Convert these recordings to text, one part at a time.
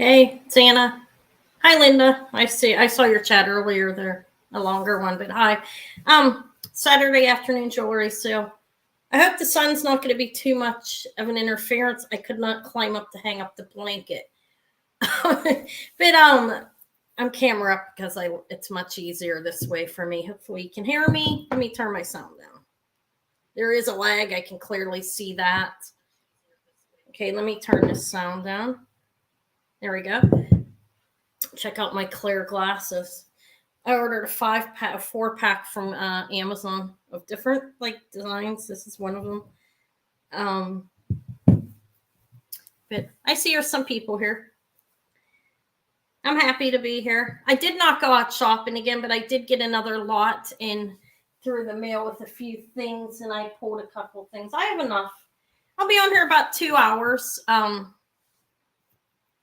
Hey, it's Anna. Hi, Linda. I saw your chat earlier there, a longer one, but hi. Saturday afternoon jewelry sale. I hope the sun's not going to be too much of an interference. I could not climb up to hang up the blanket. But I'm camera up because it's much easier this way for me. Hopefully you can hear me. Let me turn my sound down. There is a lag. I can clearly see that. Okay, let me turn this sound down. There we go. Check out my clear glasses. I ordered a 4-pack from Amazon of different designs. This is one of them. But I see there's some people here. I'm happy to be here. I did not go out shopping again, but I did get another lot in through the mail with a few things, and I pulled a couple things. I have enough. I'll be on here about 2 hours.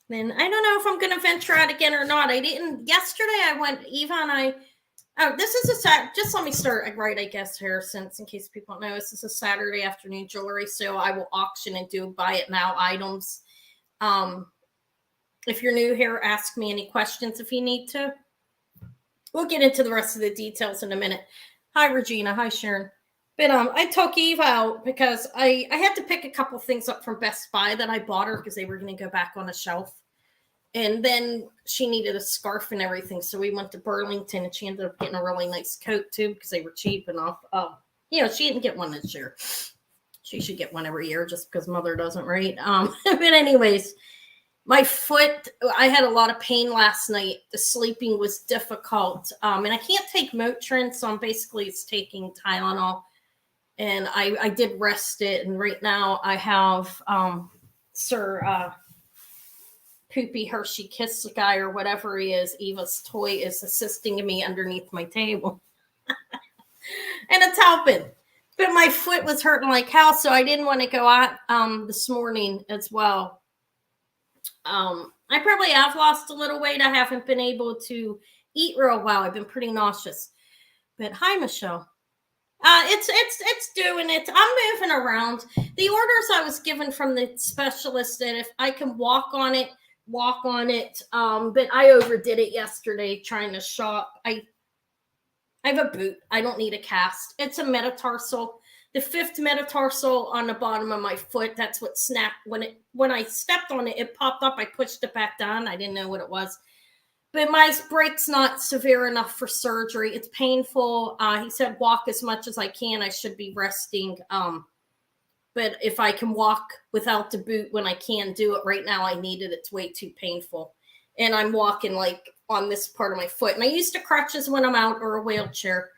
Then I don't know if I'm going to venture out again or not. I didn't. Yesterday I went, Eva and I. Oh, this is just let me start right, I guess, here, since in case people don't know, this is a Saturday afternoon jewelry sale. I will auction and do buy it now items. If you're new here, ask me any questions if you need to. We'll get into the rest of the details in a minute. Hi, Regina. Hi, Sharon. But I took Eva out because I had to pick a couple things up from Best Buy that I bought her because they were going to go back on the shelf. And then she needed a scarf and everything. So we went to Burlington and she ended up getting a really nice coat too because they were cheap enough. She didn't get one this year. She should get one every year just because mother doesn't, right? But anyways, my foot, I had a lot of pain last night. The sleeping was difficult. And I can't take Motrin, so I'm basically taking Tylenol. And I did rest it. And right now I have Sir Poopy Hershey Kiss guy or whatever he is, Eva's toy, is assisting me underneath my table. And it's helping. But my foot was hurting like hell, so I didn't want to go out this morning as well. I probably have lost a little weight. I haven't been able to eat real well. I've been pretty nauseous. But hi, Michelle. It's doing it. I'm moving around. The orders I was given from the specialist that if I can walk on it. But I overdid it yesterday trying to shop. I have a boot. I don't need a cast. It's a metatarsal. The 5th metatarsal on the bottom of my foot. That's what snapped when I stepped on it. It popped up. I pushed it back down. I didn't know what it was. But my break's not severe enough for surgery. It's painful. He said walk as much as I can. I should be resting. But if I can walk without the boot when I can do it right now, I need it. It's way too painful. And I'm walking on this part of my foot. And I used to crutches when I'm out or a wheelchair.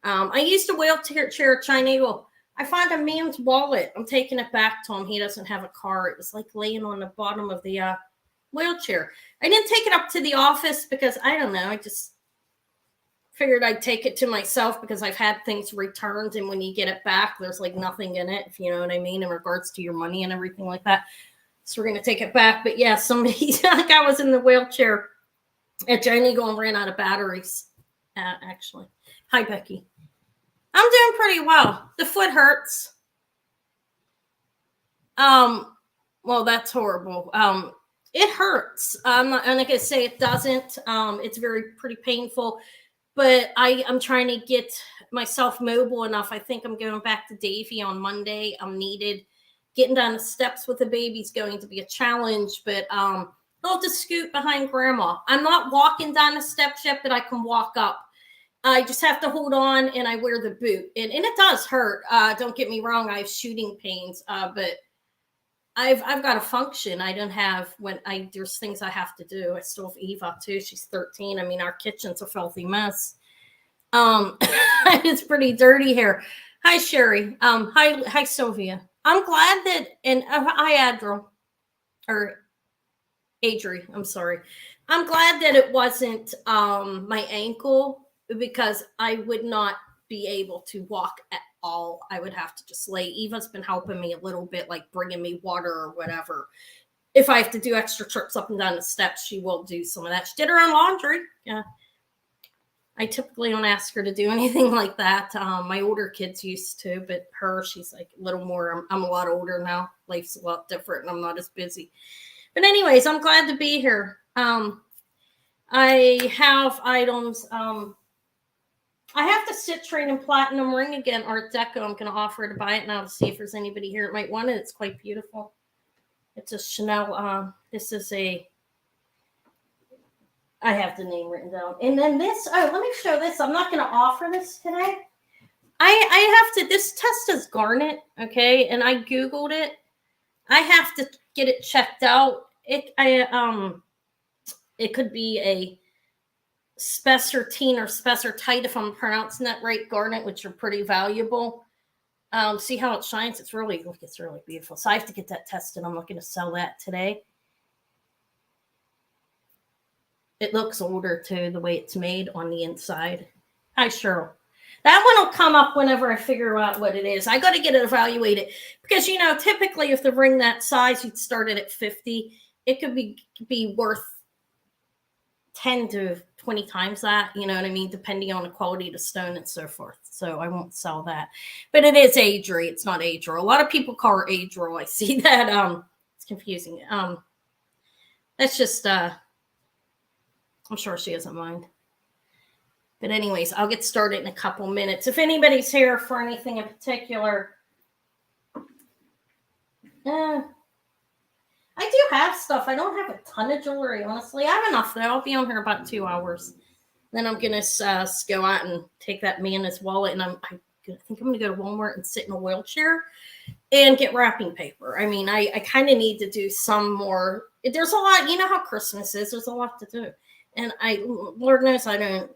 I used a wheelchair at China Eagle. I found a man's wallet. I'm taking it back to him. He doesn't have a car. It was laying on the bottom of the wheelchair. I didn't take it up to the office because I don't know. I just figured I'd take it to myself because I've had things returned, and when you get it back, there's nothing in it, if you know what I mean, in regards to your money and everything like that. So we're gonna take it back. But yeah, somebody I was in the wheelchair at Giant Eagle and ran out of batteries. Actually, hi Becky. I'm doing pretty well. The foot hurts. Well, that's horrible. It hurts. I'm not gonna say it doesn't. It's pretty painful. But I'm trying to get myself mobile enough. I think I'm going back to Davie on Monday. I'm needed. Getting down the steps with the baby is going to be a challenge, but I'll have to scoot behind grandma. I'm not walking down the steps yet, but I can walk up. I just have to hold on, and I wear the boot. And it does hurt. Don't get me wrong. I have shooting pains, but I've got to function. I don't have there's things I have to do. I still have Eva too. She's 13. I mean, our kitchen's a filthy mess. It's pretty dirty here. Hi, Sherry. Hi, Sylvia. I'm glad that, and hi, Adri. I'm sorry. I'm glad that it wasn't my ankle because I would not be able to walk at all. I would have to just lay. Eva's been helping me a little bit, bringing me water or whatever. If I have to do extra trips up and down the steps, she will do some of that. She did her own laundry. Yeah. I typically don't ask her to do anything like that. My older kids used to, but she's a little more, I'm a lot older now. Life's a lot different and I'm not as busy. But anyways, I'm glad to be here. I have items. I have the citrine and platinum ring again, Art Deco. I'm going to offer to buy it now to see if there's anybody here that might want it. It's quite beautiful. It's a Chanel. This is a. I have the name written down. And then this. Oh, let me show this. I'm not going to offer this today. I have to. This test is garnet, okay, and I googled it. I have to get it checked out. It could be a spessartine or spessartite if I'm pronouncing that right, garnet, which are pretty valuable. See how it shines? It's really beautiful. So I have to get that tested. I'm looking to sell that today. It looks older too, the way it's made on the inside. Hi, Cheryl. That one will come up whenever I figure out what it is. I got to get it evaluated because, you know, typically if the ring that size, you'd start it at 50. It could be worth 10 to 20 times that, you know what I mean, depending on the quality of the stone and so forth. So I won't sell that. But it is Adri. It's not Adro. A lot of people call her Adro. I see that. It's confusing. That's just, I'm sure she doesn't mind. But anyways, I'll get started in a couple minutes. If anybody's here for anything in particular, I do have stuff. I don't have a ton of jewelry, honestly. I have enough, though. I'll be on here about 2 hours. Then I'm going to go out and take that man his wallet, and I think I'm going to go to Walmart and sit in a wheelchair and get wrapping paper. I mean, I kind of need to do some more. There's a lot. You know how Christmas is. There's a lot to do. And Lord knows I don't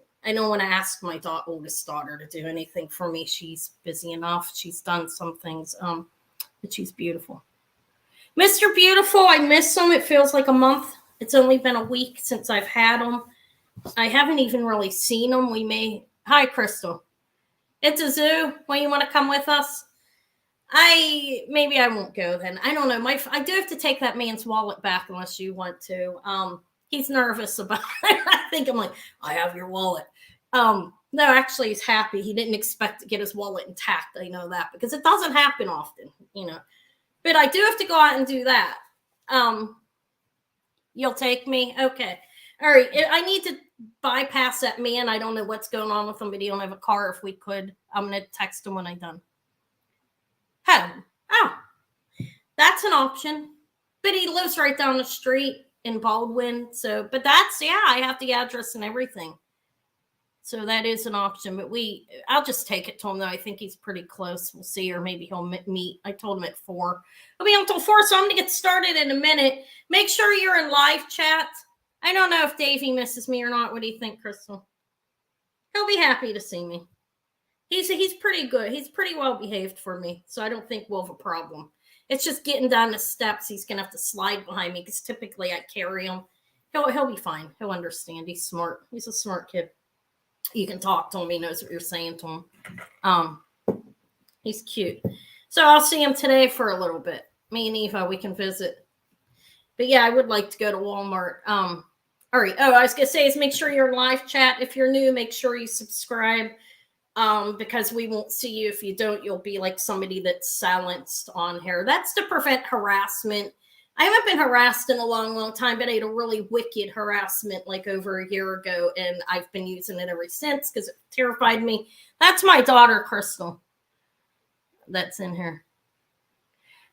want to ask my oldest daughter to do anything for me. She's busy enough. She's done some things, but she's beautiful. Mr. Beautiful, I miss him. It feels like a month. It's only been a week since I've had him. I haven't even really seen him. Hi, Crystal. It's a zoo. Well, you want to come with us? Maybe I won't go then. I don't know. I do have to take that man's wallet back unless you want to. He's nervous about it. I think I'm like, I have your wallet. No, actually, he's happy. He didn't expect to get his wallet intact. I know that because it doesn't happen often, you know. But I do have to go out and do that. You'll take me? Okay. All right. I need to bypass that man. I don't know what's going on with him, but he don't have a car. If we could, I'm going to text him when I'm done. Oh, that's an option. But he lives right down the street in Baldwin. So, but I have the address and everything. So that is an option, but I'll just take it to him though. I think he's pretty close. We'll see, or maybe he'll meet. I told him at 4. I'll be on until 4, so I'm going to get started in a minute. Make sure you're in live chat. I don't know if Davey misses me or not. What do you think, Crystal? He'll be happy to see me. He's pretty good. He's pretty well behaved for me, so I don't think we'll have a problem. It's just getting down the steps. He's going to have to slide behind me because typically I carry him. He'll be fine. He'll understand. He's smart. He's a smart kid. You can talk to him. He knows what you're saying to him. He's cute. So I'll see him today for a little bit. Me and Eva, we can visit. But yeah, I would like to go to Walmart. All right. Oh, I was going to say is make sure you're in live chat. If you're new, make sure you subscribe because we won't see you. If you don't, you'll be like somebody that's silenced on here. That's to prevent harassment. I haven't been harassed in a long, long time, but I had a really wicked harassment like over a year ago, and I've been using it ever since because it terrified me. That's my daughter, Crystal. That's in here.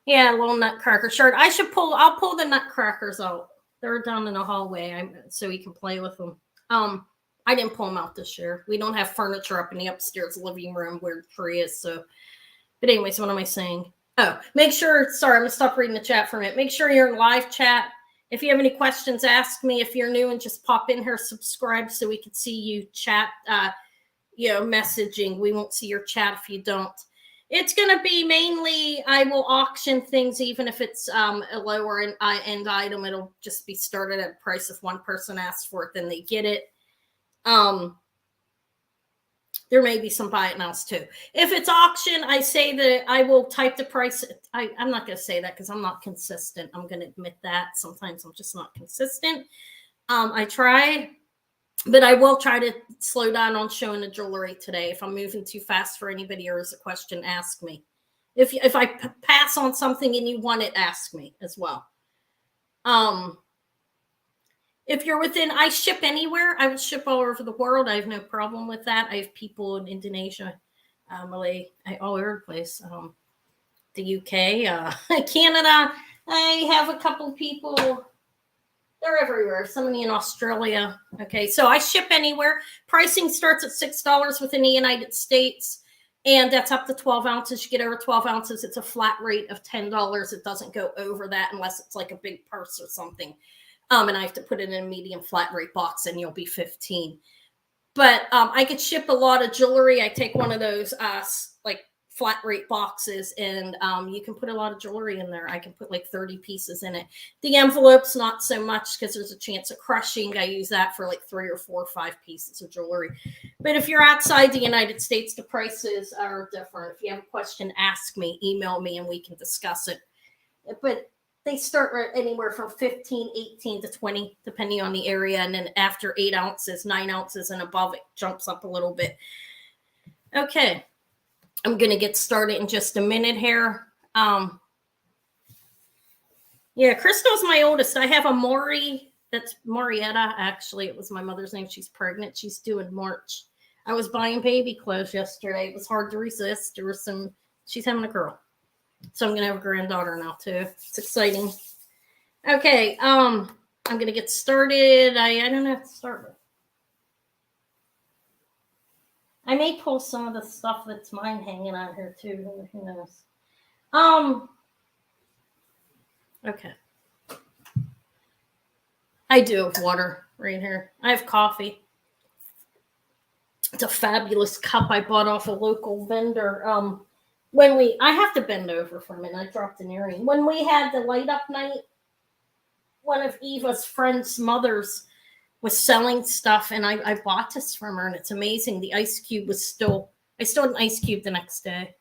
Yeah, a little nutcracker shirt. I'll pull the nutcrackers out. They're down in the hallway so we can play with them. I didn't pull them out this year. We don't have furniture up in the upstairs living room where the tree is. So, but anyways, what am I saying? Oh, make sure, sorry, I'm going to stop reading the chat for a minute. Make sure you're in live chat. If you have any questions, ask me. If you're new and just pop in here, subscribe so we can see you chat, messaging. We won't see your chat if you don't. It's going to be mainly, I will auction things, even if it's a lower end item. It'll just be started at a price. If one person asks for it, then they get it. There may be some buy it nows too. If it's auction, I say that I will type the price. I'm not going to say that because I'm not consistent. I'm going to admit that. Sometimes I'm just not consistent. I try, but I will try to slow down on showing the jewelry today. If I'm moving too fast for anybody or is a question, ask me. If I pass on something and you want it, ask me as well. If you're within, I ship anywhere. I would ship all over the world. I have no problem with that. I have people in Indonesia, Malay, all over the place. The UK, Canada. I have a couple of people. They're everywhere. Somebody in Australia. Okay, so I ship anywhere. Pricing starts at $6 within the United States, and that's up to 12 ounces. You get over 12 ounces, it's a flat rate of $10. It doesn't go over that unless it's like a big purse or something. And I have to put it in a medium flat rate box, and you'll be 15. But I could ship a lot of jewelry. I take one of those like flat rate boxes, and you can put a lot of jewelry in there. I can put like 30 pieces in it. The envelopes, not so much because there's a chance of crushing. I use that for like 3 or 4 or 5 pieces of jewelry. But if you're outside the United States, the prices are different. If you have a question, ask me, email me, and we can discuss it. But they start anywhere from 15, 18 to 20, depending on the area. And then after 8 ounces, 9 ounces and above, it jumps up a little bit. Okay. I'm going to get started in just a minute here. Yeah, Crystal's my oldest. I have a Maury. That's Marietta, actually. It was my mother's name. She's pregnant. She's due in March. I was buying baby clothes yesterday. It was hard to resist. She's having a girl. So I'm going to have a granddaughter now, too. It's exciting. Okay, I'm going to get started. I don't know how to start with. I may pull some of the stuff that's mine hanging out here, too. Who knows? Okay. I do have water right here. I have coffee. It's a fabulous cup I bought off a local vendor. I have to bend over for a minute. I dropped an earring. When we had the light up night, one of Eva's friend's mothers was selling stuff, and I bought this from her, and it's amazing. The ice cube was I still had an ice cube the next day.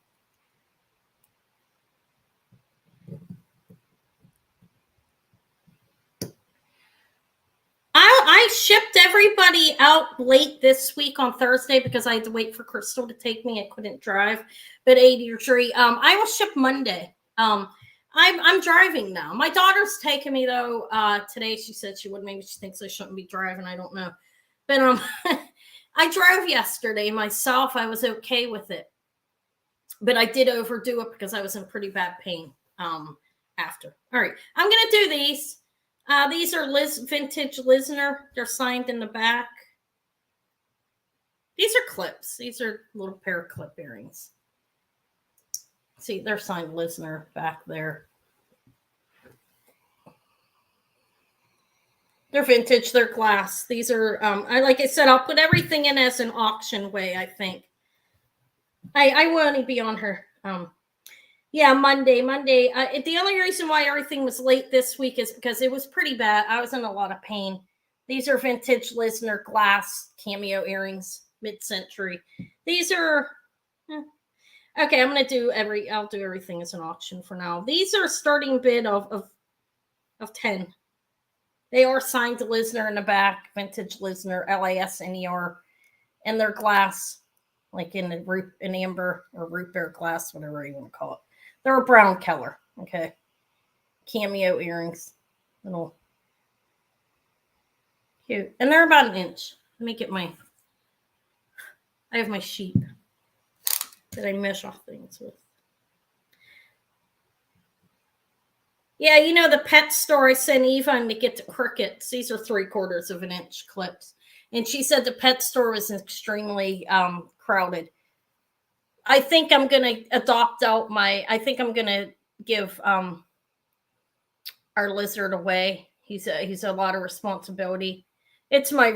I shipped everybody out late this week on Thursday because I had to wait for Crystal to take me. I couldn't drive, but 83. I will ship Monday. I'm driving now. My daughter's taking me though. Today she said she would. Maybe she thinks I shouldn't be driving. I don't know. But I drove yesterday myself. I was okay with it, but I did overdo it because I was in pretty bad pain. After. All right, I'm gonna do these. These are vintage Lisner. They're signed in the back. These are clips. These are little pair of clip earrings. See, they're signed Lisner back there. They're vintage. They're glass. These are, like I said, I'll put everything in as an auction way, I think. I won't be on her. Yeah, Monday. The only reason why everything was late this week is because it was pretty bad. I was in a lot of pain. These are vintage Lisner glass cameo earrings, mid-century. These are okay. I'll do everything as an auction for now. These are starting bid of 10. They are signed to Lisner in the back, vintage Lisner, LASNER, and they're glass, like in amber or root beer glass, whatever you want to call it. They're a brown color, okay? Cameo earrings. Little cute. And they're about an inch. Let me get I have my sheet that I measure things with. Yeah, the pet store I sent Eva to get the crickets. These are 3/4 of an inch clips. And she said the pet store was extremely crowded. I think I'm going to I think I'm going to give our lizard away. He's a lot of responsibility. It's my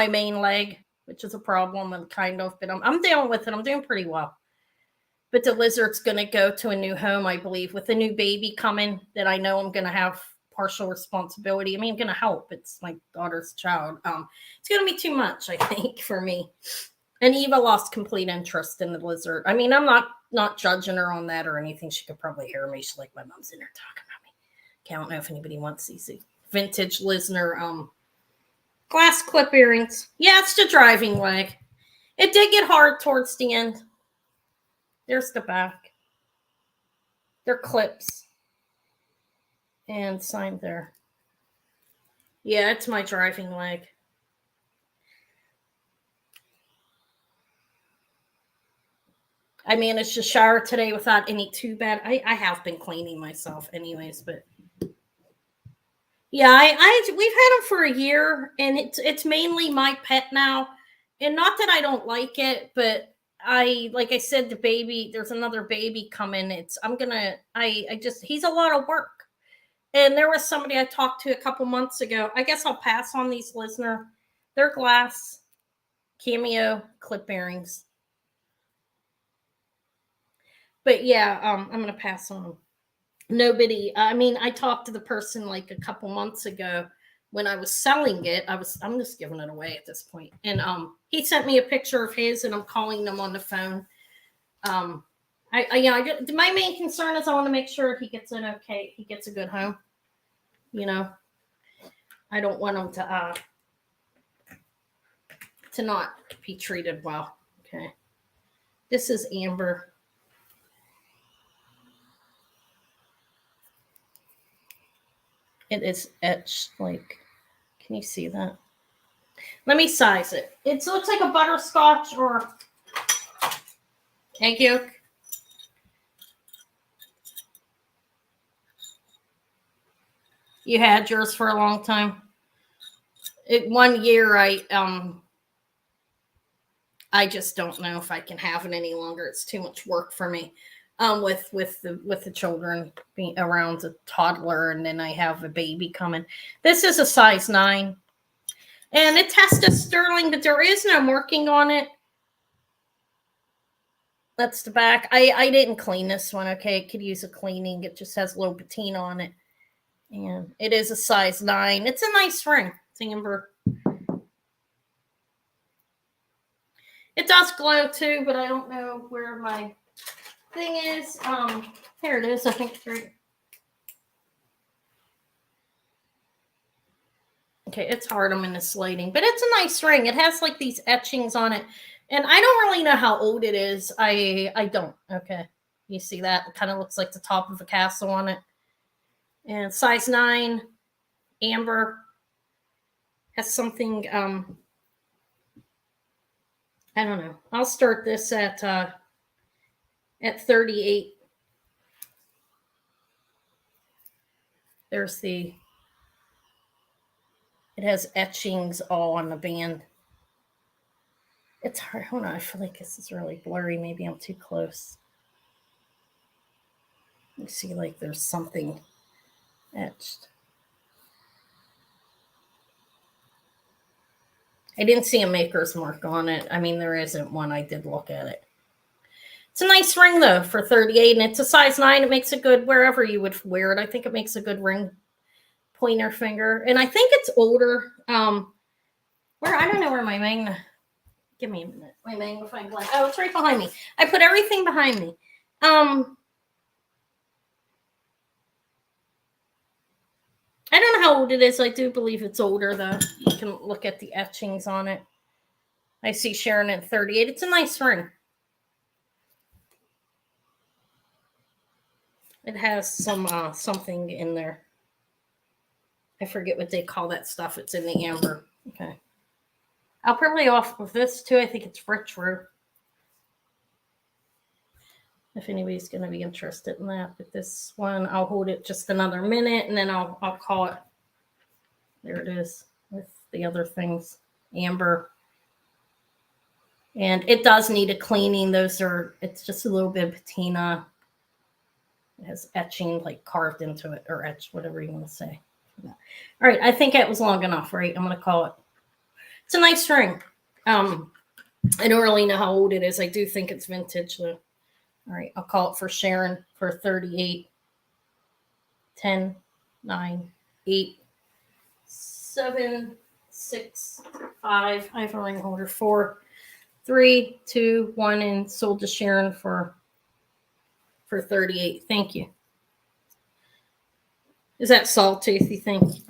main leg, which is a problem, and kind of, but I'm dealing with it. I'm doing pretty well. But the lizard's going to go to a new home, I believe, with a new baby coming that I know I'm going to have partial responsibility. I mean, I'm going to help. It's my daughter's child. It's going to be too much, I think, for me. And Eva lost complete interest in the lizard. I mean, I'm not judging her on that or anything. She could probably hear me. She's like, my mom's in there talking about me. Okay, I don't know if anybody wants these vintage Lisner glass clip earrings. Yeah, it's the driving leg. It did get hard towards the end. There's the back. They're clips. and signed there. Yeah, it's my driving leg. I managed to shower today without any too bad. I have been cleaning myself anyways, but yeah, we've had him for a year, and it's mainly my pet now. And not that I don't like it, but like I said, the baby, there's another baby coming. I just he's a lot of work. And there was somebody I talked to a couple months ago. I guess I'll pass on these, listener. They're glass cameo clip bearings. But yeah, I'm gonna pass on them. Nobody. I mean, I talked to the person like a couple months ago when I was selling it. I'm just giving it away at this point. And he sent me a picture of his, and I'm calling them on the phone. My main concern is I want to make sure he gets he gets a good home. You know, I don't want him to not be treated well. Okay, this is amber. It is etched like, can you see that? Let me size it. It looks like a butterscotch or egg yolk. You had yours for a long time. 1 year, I just don't know if I can have it any longer. It's too much work for me. With the children being around, a toddler, and then I have a baby coming. This is a size 9, and it tested sterling, but there is no marking on it. That's the back. I didn't clean this one. Okay, it could use a cleaning. It just has a little patina on it, and it is a size 9. It's a nice ring. It's amber. It does glow too, but I don't know where my thing is. Here it is. I think it's right. Okay, it's hard. I'm in the slating, but it's a nice ring. It has like these etchings on it, and I don't really know how old it is. I don't. Okay, you see that? It kind of looks like the top of a castle on it. And size 9, amber. Has something. I don't know. I'll start this at 38. There's it has etchings all on the band. It's hard. Hold on. I feel like this is really blurry. Maybe I'm too close. You see, like there's something etched. I didn't see a maker's mark on it. I mean, there isn't one. I did look at it. It's a nice ring, though, for 38, and it's a size 9. It makes it good wherever you would wear it. I think it makes a good ring pointer finger, and I think it's older. I don't know where my magna. Give me a minute. My magnifying glass. Oh, it's right behind me. I put everything behind me. I don't know how old it is. I do believe it's older, though. You can look at the etchings on it. I see Sharon at 38. It's a nice ring. It has some something in there. I forget what they call that stuff. It's in the amber. Okay. I'll probably off with this, too. I think it's retro. If anybody's going to be interested in that. But this one, I'll hold it just another minute, and then I'll call it. There it is with the other things. Amber. And it does need a cleaning. It's just a little bit of patina. It has etching like carved into it, or etched, whatever you want to say. All right, I think it was long enough, right? I'm going to call it. It's a nice ring. I don't really know how old it is. I do think it's vintage, though. All right, I'll call it for Sharon for 38, 10, 9, 8, 7, 6, 5. I have a ring holder. 4, 3, 2, 1, and sold to Sharon for 38. Thank you. Is that sawtooth, you think?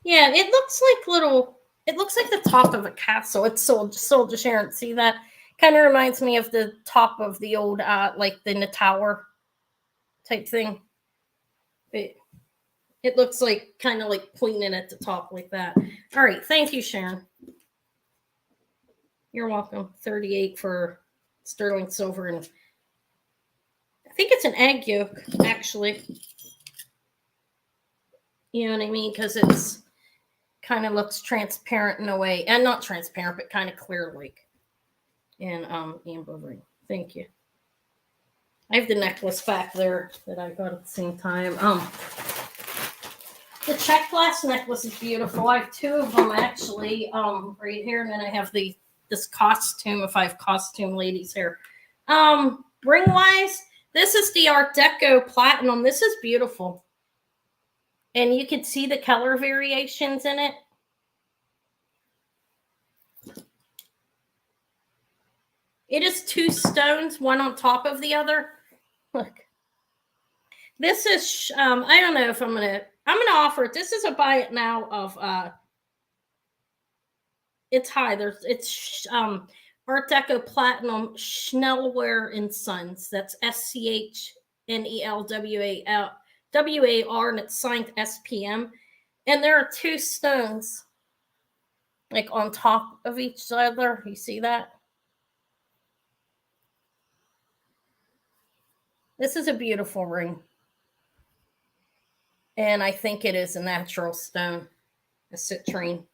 Yeah, it looks like the top of a castle. It's sold to Sharon. See that? Kind of reminds me of the top of the old, like in the tower type thing. It looks like kind of like pointing at the top like that. All right. Thank you, Sharon. You're welcome. 38 for sterling silver. And I think it's an egg yolk, actually. You know what I mean? Because it's kind of looks transparent in a way. And not transparent, but kind of clear like. And amber ring. Thank you. I have the necklace back there that I got at the same time. The Czech glass necklace is beautiful. I have two of them actually, right here, and then I have this costume. If I have costume ladies here, ring wise, this is the Art Deco Platinum. This is beautiful, and you can see the color variations in it. It is two stones, one on top of the other. Look, this is I don't know if I'm gonna offer it. This is a buy it now of it's high. It's Art Deco Platinum Schnellware and Sons. That's SCHNELWAR, and it's signed SPM. And there are two stones like on top of each other. You see that? This is a beautiful ring. And I think it is a natural stone, a citrine.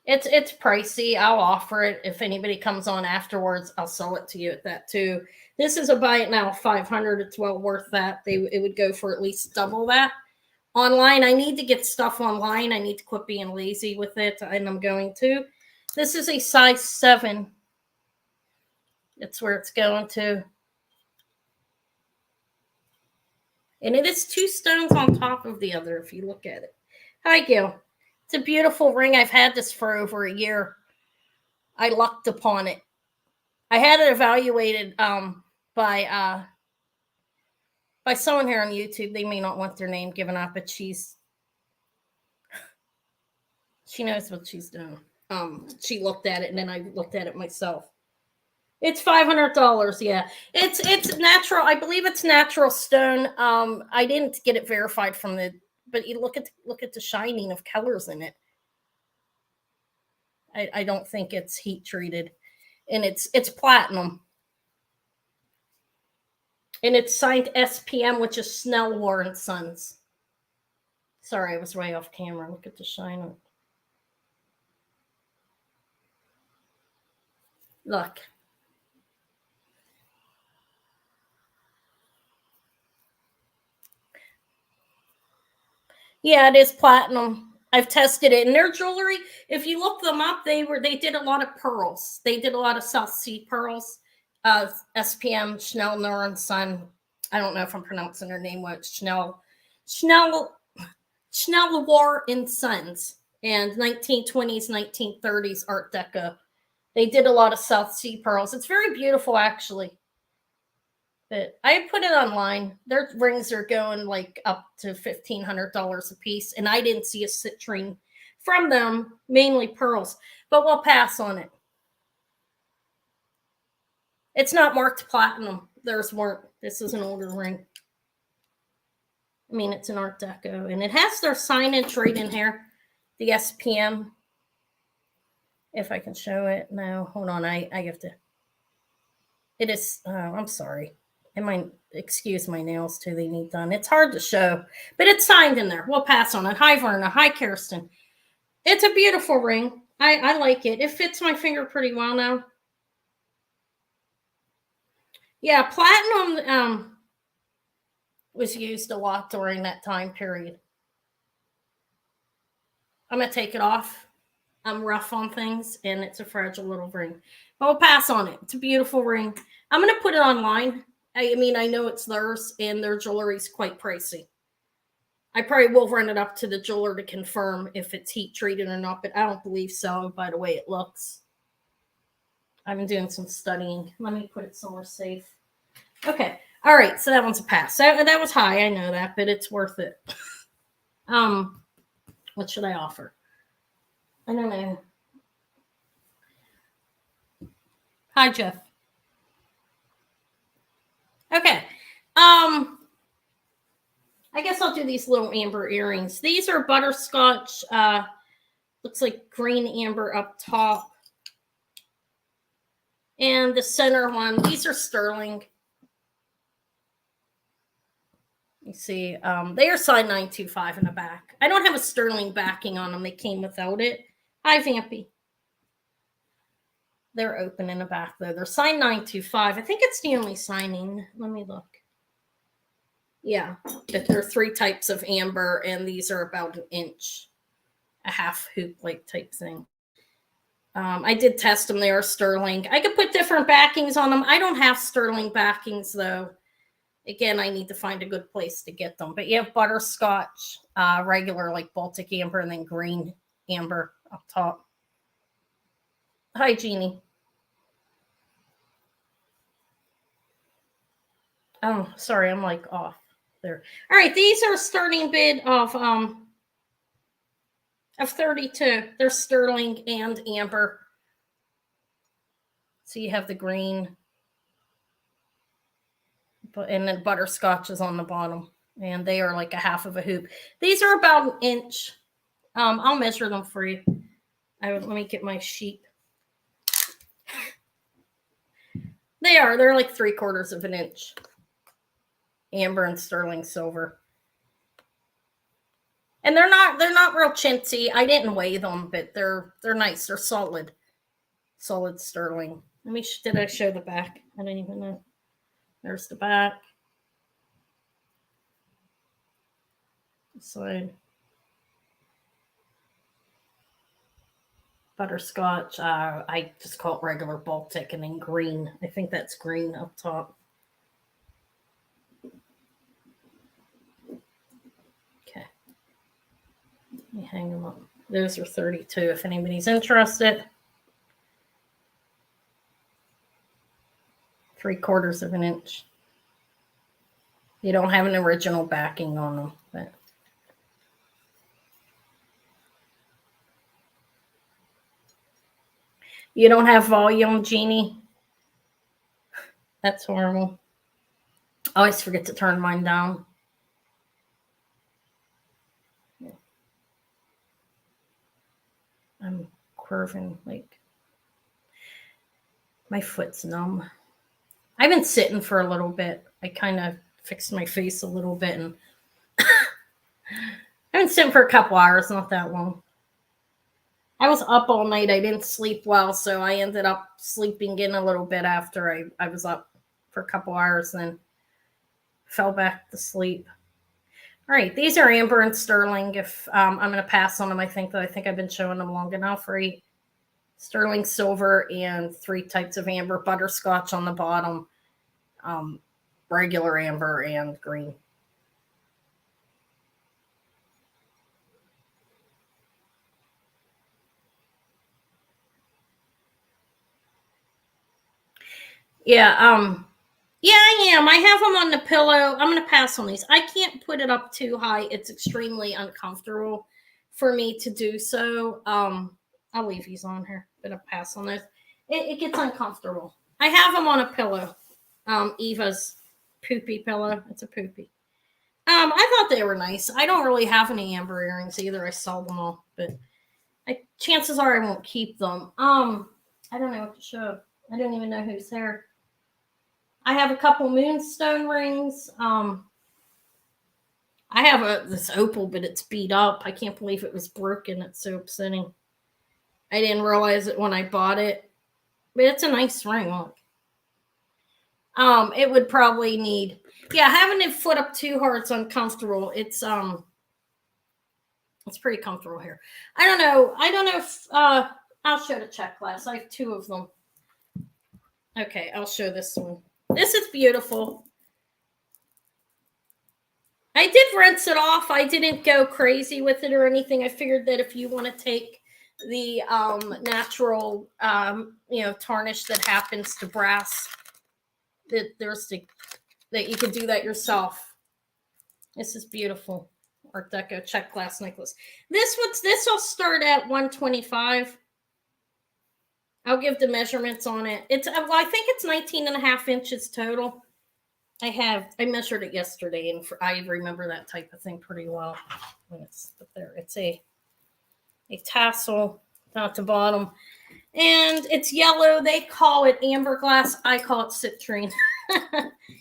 It's pricey. I'll offer it. If anybody comes on afterwards, I'll sell it to you at that too. This is a buy it now, 500. It's well worth that. It would go for at least double that. Online, I need to get stuff online. I need to quit being lazy with it, and I'm going to. This is a size 7. That's where it's going to. And it is two stones on top of the other, if you look at it. Hi, Gil. It's a beautiful ring. I've had this for over a year. I lucked upon it. I had it evaluated by someone here on YouTube. They may not want their name given up, but she knows what she's doing. She looked at it, and then I looked at it myself. It's $500. Yeah, it's natural. I believe it's natural stone. I didn't get it verified from but you look at the shining of colors in it. I don't think it's heat treated, and it's platinum, and it's signed SPM, which is Schnellware and Sons. Sorry, I was way off camera. Look at the shine on it. Look. Yeah, it is platinum. I've tested it. And their jewelry, if you look them up, they did a lot of pearls. They did a lot of South Sea pearls. SPM, Schnellware and Son. I don't know if I'm pronouncing her name right. Schnellware and Sons. And 1920s, 1930s Art Deco. They did a lot of South Sea pearls. It's very beautiful, actually. But I put it online. Their rings are going like up to $1,500 a piece, and I didn't see a citrine from them, mainly pearls. But we'll pass on it. It's not marked platinum. Theirs weren't. This is an older ring. I mean, it's an Art Deco, and it has their signage right in here, the SPM. If I can show it. No, hold on. I have to. It is. Oh, I'm sorry. And excuse my nails too, they need done. It's hard to show, but it's signed in there. We'll pass on it. Hi, Verna. Hi, Kirsten. It's a beautiful ring. I like it. It fits my finger pretty well now. Yeah, platinum was used a lot during that time period. I'm going to take it off. I'm rough on things, and it's a fragile little ring. But we'll pass on it. It's a beautiful ring. I'm going to put it online. I mean, I know it's theirs, and their jewelry is quite pricey. I probably will run it up to the jeweler to confirm if it's heat treated or not, but I don't believe so by the way it looks. I've been doing some studying. Let me put it somewhere safe. Okay. All right. So that one's a pass. That was high. I know that, but it's worth it. What should I offer? I don't know. Hi, Jeff. Okay. I guess I'll do these little amber earrings. These are butterscotch. Looks like green amber up top. And the center one, these are sterling. You see, they are signed 925 in the back. I don't have a sterling backing on them. They came without it. Hi, Vampy. They're open in the back, though. They're signed 925. I think it's the only signing. Let me look. Yeah, but there are 3 types of amber, and these are about an inch, a half hoop-like type thing. I did test them. They are sterling. I could put different backings on them. I don't have sterling backings, though. Again, I need to find a good place to get them. But you have butterscotch, regular like Baltic amber, and then green amber up top. Hi, Jeannie. Oh, sorry, I'm like off there. All right, these are a starting bid of 32. They're sterling and amber. So you have the green, and then butterscotch is on the bottom, and they are like a half of a hoop. These are about an inch. I'll measure them for you. Let me get my sheet. They're like 3/4 of an inch. Amber and sterling silver. And they're not real chintzy. I didn't weigh them, but they're nice. They're solid sterling. Did I show the back? I don't even know. There's the back. Side. Butterscotch. I just call it regular Baltic, and then green. I think that's green up top. Okay. Let me hang them up. Those are 32 if anybody's interested. 3/4 of an inch. You don't have an original backing on them, but you don't have volume, Jeannie? That's horrible. I always forget to turn mine down. I'm curving, like my foot's numb. I've been sitting for a little bit. I kind of fixed my face a little bit, and I've been sitting for a couple hours, not that long. I was up all night. I didn't sleep well, so I ended up sleeping in a little bit after I was up for a couple hours, and then fell back to sleep. All right, these are amber and sterling. If I'm going to pass on them, I think I've been showing them long enough. Right, sterling silver and 3 types of amber, butterscotch on the bottom, regular amber, and green. Yeah, yeah, I am. I have them on the pillow. I'm going to pass on these. I can't put it up too high. It's extremely uncomfortable for me to do so. I'll leave these on here, but I'll pass on those. It gets uncomfortable. I have them on a pillow. Eva's poopy pillow. It's a poopy. I thought they were nice. I don't really have any amber earrings either. I sell them all, but chances are I won't keep them. I don't know what to show. I don't even know who's there. I have a couple Moonstone rings. I have this opal, but it's beat up. I can't believe it was broken. It's so upsetting. I didn't realize it when I bought it, but it's a nice ring. Look. It would probably need. Yeah, having it foot up too hard is uncomfortable. It's pretty comfortable here. I don't know if I'll show the Czech glass. I have 2 of them. Okay, I'll show this one. This is beautiful. I did rinse it off. I didn't go crazy with it or anything. I figured that if you want to take the natural, tarnish that happens to brass, that you could do that yourself. This is beautiful. Art Deco Czech glass necklace. This will start at $125. I'll give the measurements on it. I think it's 19.5 inches total. I measured it yesterday, and I remember that type of thing pretty well. When it's there, it's a tassel down at the bottom, and it's yellow. They call it amberglass. I call it citrine.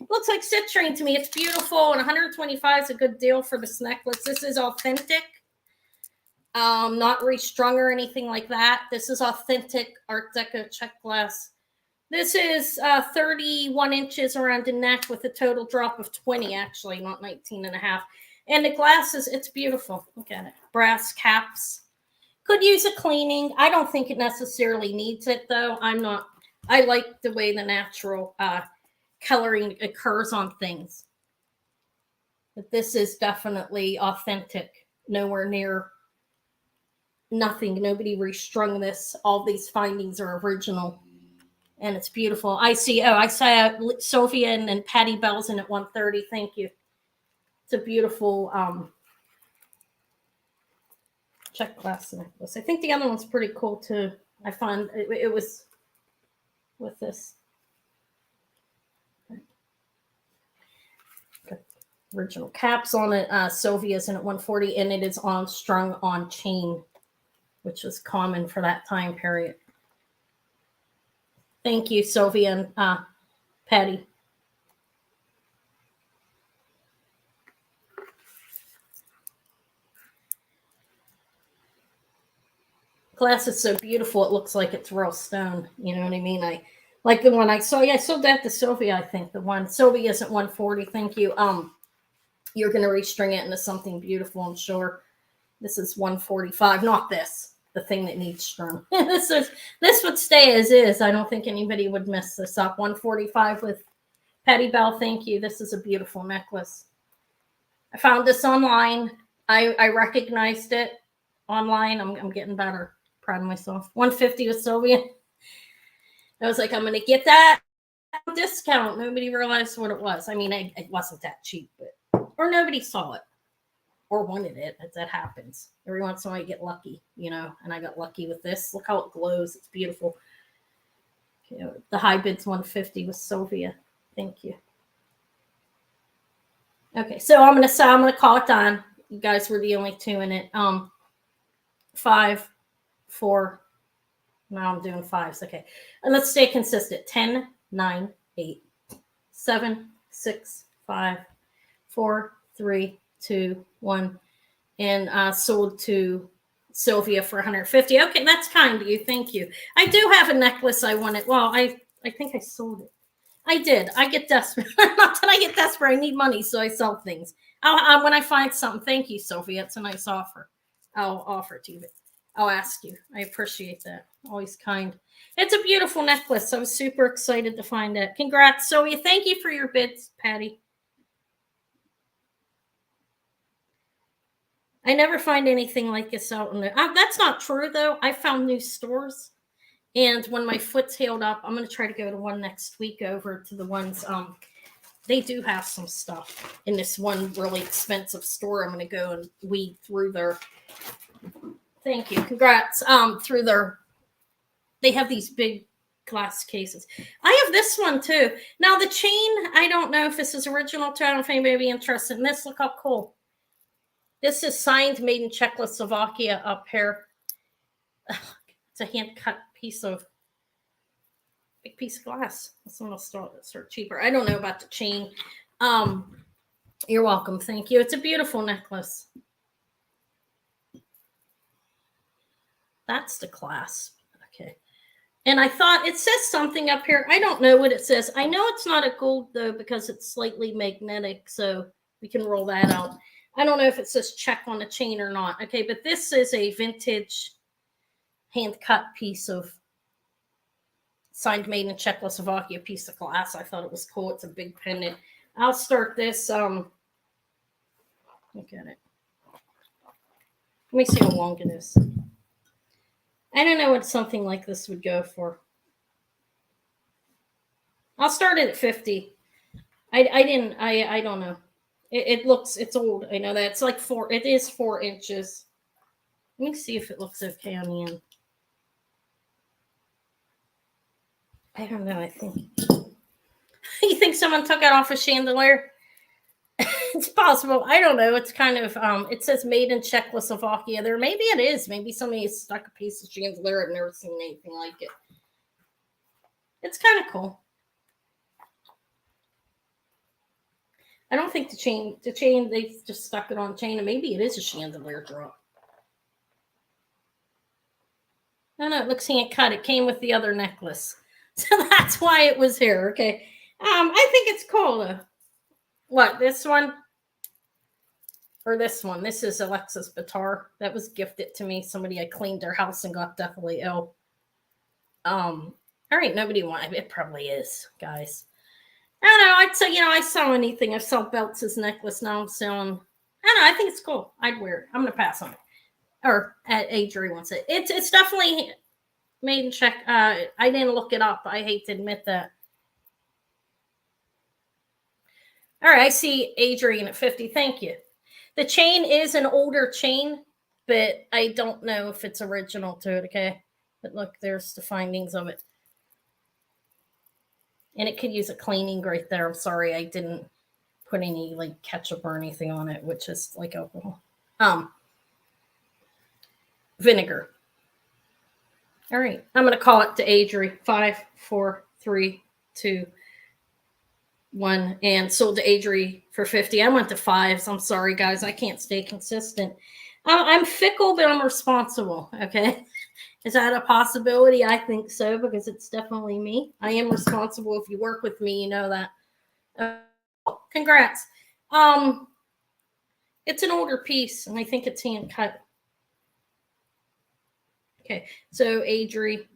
Looks like citrine to me. It's beautiful, and 125 is a good deal for this necklace. This is authentic, not restrung or anything like that. This is authentic Art Deco Czech glass. This is 31 inches around the neck with a total drop of 20, actually, not 19 and a half. And the glasses, it's beautiful. Look at it. Brass caps. Could use a cleaning. I don't think it necessarily needs it, though. I like the way the natural coloring occurs on things. But this is definitely authentic. Nowhere near nothing. Nobody restrung this. All these findings are original. And it's beautiful. I saw Sophia and Patty Bell's in at 130. Thank you. It's a beautiful Czech glass necklace. I think the other one's pretty cool too. I found it was with this. Got original caps on it. Sylvia's in at 140, and it is strung on chain, which was common for that time period. Thank you, Sylvia and Patty. Glass is so beautiful, it looks like it's real stone. You know what I mean? I like the one I saw. Yeah, I sold that to Sylvia, I think. The one Sylvia's at 140. Thank you. You're gonna restring it into something beautiful, I'm sure. This is 145, not this. The thing that needs strung. this would stay as is. I don't think anybody would mess this up. 145 with Patty Bell. Thank you. This is a beautiful necklace. I found this online. I recognized it online. I'm getting better. Proud of myself. 150 with Sylvia. I was like, I'm gonna get that discount. Nobody realized what it was. I mean, it wasn't that cheap, or nobody saw it or wanted it. That happens. Every once in a while you get lucky, and I got lucky with this. Look how it glows. It's beautiful. The high bid's 150 with Sylvia. Thank you. Okay, so I'm gonna call it done. You guys were the only two in it. 5, 4. Now I'm doing 5s. Okay. And let's stay consistent. 10, 9, 8, 7, 6, 5, 4, 3, 2, 1, and sold to Sylvia for 150. Okay, that's kind of you. Thank you. I do have a necklace I wanted. Well, I think I sold it. I did. I get desperate. Not that I get desperate. I need money, so I sell things. When I find something, thank you, Sophie. It's a nice offer. I'll offer it to you. But I'll ask you. I appreciate that. Always kind. It's a beautiful necklace. I was super excited to find it. Congrats, Sophie. Thank you for your bids, Patty. I never find anything like this out in there. That's not true, though. I found new stores. And when my foot's healed up, I'm going to try to go to one next week over to the ones. They do have some stuff in this one really expensive store. I'm going to go and weed through their. Thank you. Congrats. Through their. They have these big glass cases. I have this one too. Now the chain, I don't know if this is original too. I don't know if anybody would be interested in this. Look how cool. This is signed, made in Czechoslovakia up here. It's a hand-cut big piece of glass. Someone will start cheaper. I don't know about the chain. You're welcome. Thank you. It's a beautiful necklace. That's the clasp. Okay. And I thought it says something up here. I don't know what it says. I know it's not a gold though because it's slightly magnetic, so we can roll that out. I don't know if it says Czech on the chain or not. Okay, but this is a vintage hand-cut piece of signed, made in Czechoslovakia piece of glass. I thought it was cool. It's a big pendant. I'll start this. Look at it. Let me see how long it is. I don't know what something like this would go for. I'll start it at 50. I don't know. It's old. I know that. It's like 4. It is 4 inches. Let me see if it looks okay on the end. I don't know. I think You think someone took it off a chandelier? It's possible. I don't know. It's kind of it says made in Czechoslovakia there. Maybe it is. Maybe somebody stuck a piece of chandelier. I've never seen anything like it. It's kind of cool. I don't think the chain, they just stuck it on the chain, and maybe it is a chandelier drop. No, it looks hand cut. It came with the other necklace. So that's why it was here. Okay. I think it's cool though. What, this one? Or this one? This is Alexis Bitar. That was gifted to me. Somebody, I cleaned their house and got deathly ill. All right, nobody wanted it. Probably is, guys. I don't know. I'd say, I sell anything. I sell belts as necklace. Now I'm selling. I don't know. I think it's cool. I'd wear it. I'm gonna pass on it. Or Adri wants it. It's definitely made in Czech. I didn't look it up. I hate to admit that. All right, I see Adrian at 50. Thank you. The chain is an older chain, but I don't know if it's original to it. Okay, but look, there's the findings of it. And it could use a cleaning right there. I'm sorry, I didn't put any like ketchup or anything on it, which is like alcohol. Vinegar. All right, I'm gonna call it to Adri. 5, 4, 3, 2, 1, and sold to Adri for 50. I went to 5s. I'm sorry, guys. I can't stay consistent. I'm fickle, but I'm responsible. Okay. Is that a possibility? I think so, because it's definitely me. I am responsible. If you work with me, you know that. Congrats. It's an older piece, and I think it's hand cut. Okay, so Adri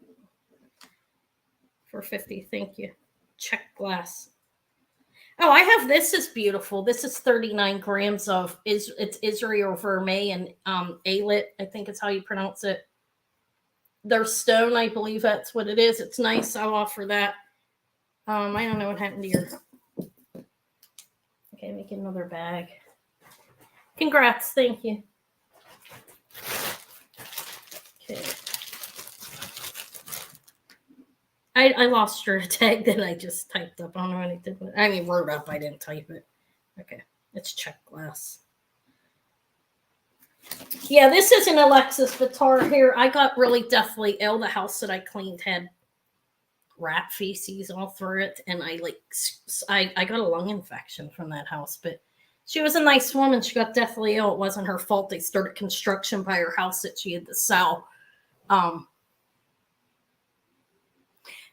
for 50. Thank you. Czech glass. Oh, I have this. Is beautiful. This is 39 grams of it's Israel vermeil and alet. I think it's how you pronounce it. They're stone, I believe that's what it is. It's nice. I'll offer that. I don't know what happened to your. Okay, make another bag. Congrats. Thank you. Okay. I lost your tag that I just typed up. I don't know what I did with it. I mean, wrote up. I didn't type it. Okay. It's Czech glass. Yeah, this is an Alexis Bitar here. I got really deathly ill. The house that I cleaned had rat feces all through it, and I got a lung infection from that house. But she was a nice woman. She got deathly ill. It wasn't her fault. They started construction by her house that she had to sell.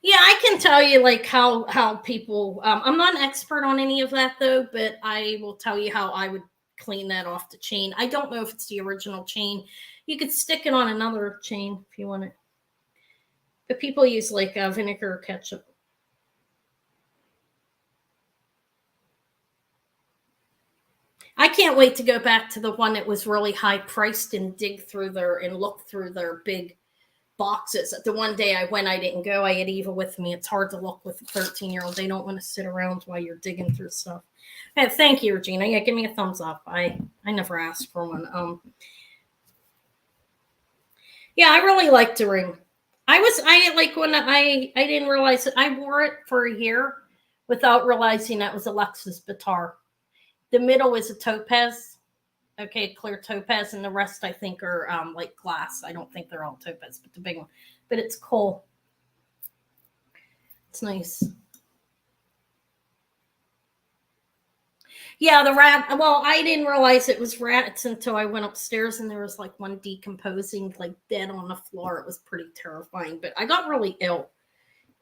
Yeah, I can tell you like how people. I'm not an expert on any of that though, but I will tell you how I would clean that off the chain. I don't know if it's the original chain. You could stick it on another chain if you want it. But people use like vinegar or ketchup. I can't wait to go back to the one that was really high priced and dig through and look through their big boxes. The one day I went, I didn't go. I had Eva with me. It's hard to look with a 13-year-old. They don't want to sit around while you're digging through stuff. Hey, thank you, Regina. Yeah, give me a thumbs up. I never asked for one. Yeah, I really liked the ring. I didn't realize it. I wore it for a year without realizing that was Alexis Bitar. The middle is a topaz. Okay, clear topaz, and the rest I think are like glass. I don't think they're all topaz, but the big one. But it's cool. It's nice. Yeah, the rat. Well, I didn't realize it was rats until I went upstairs and there was like one decomposing, like dead on the floor. It was pretty terrifying, but I got really ill.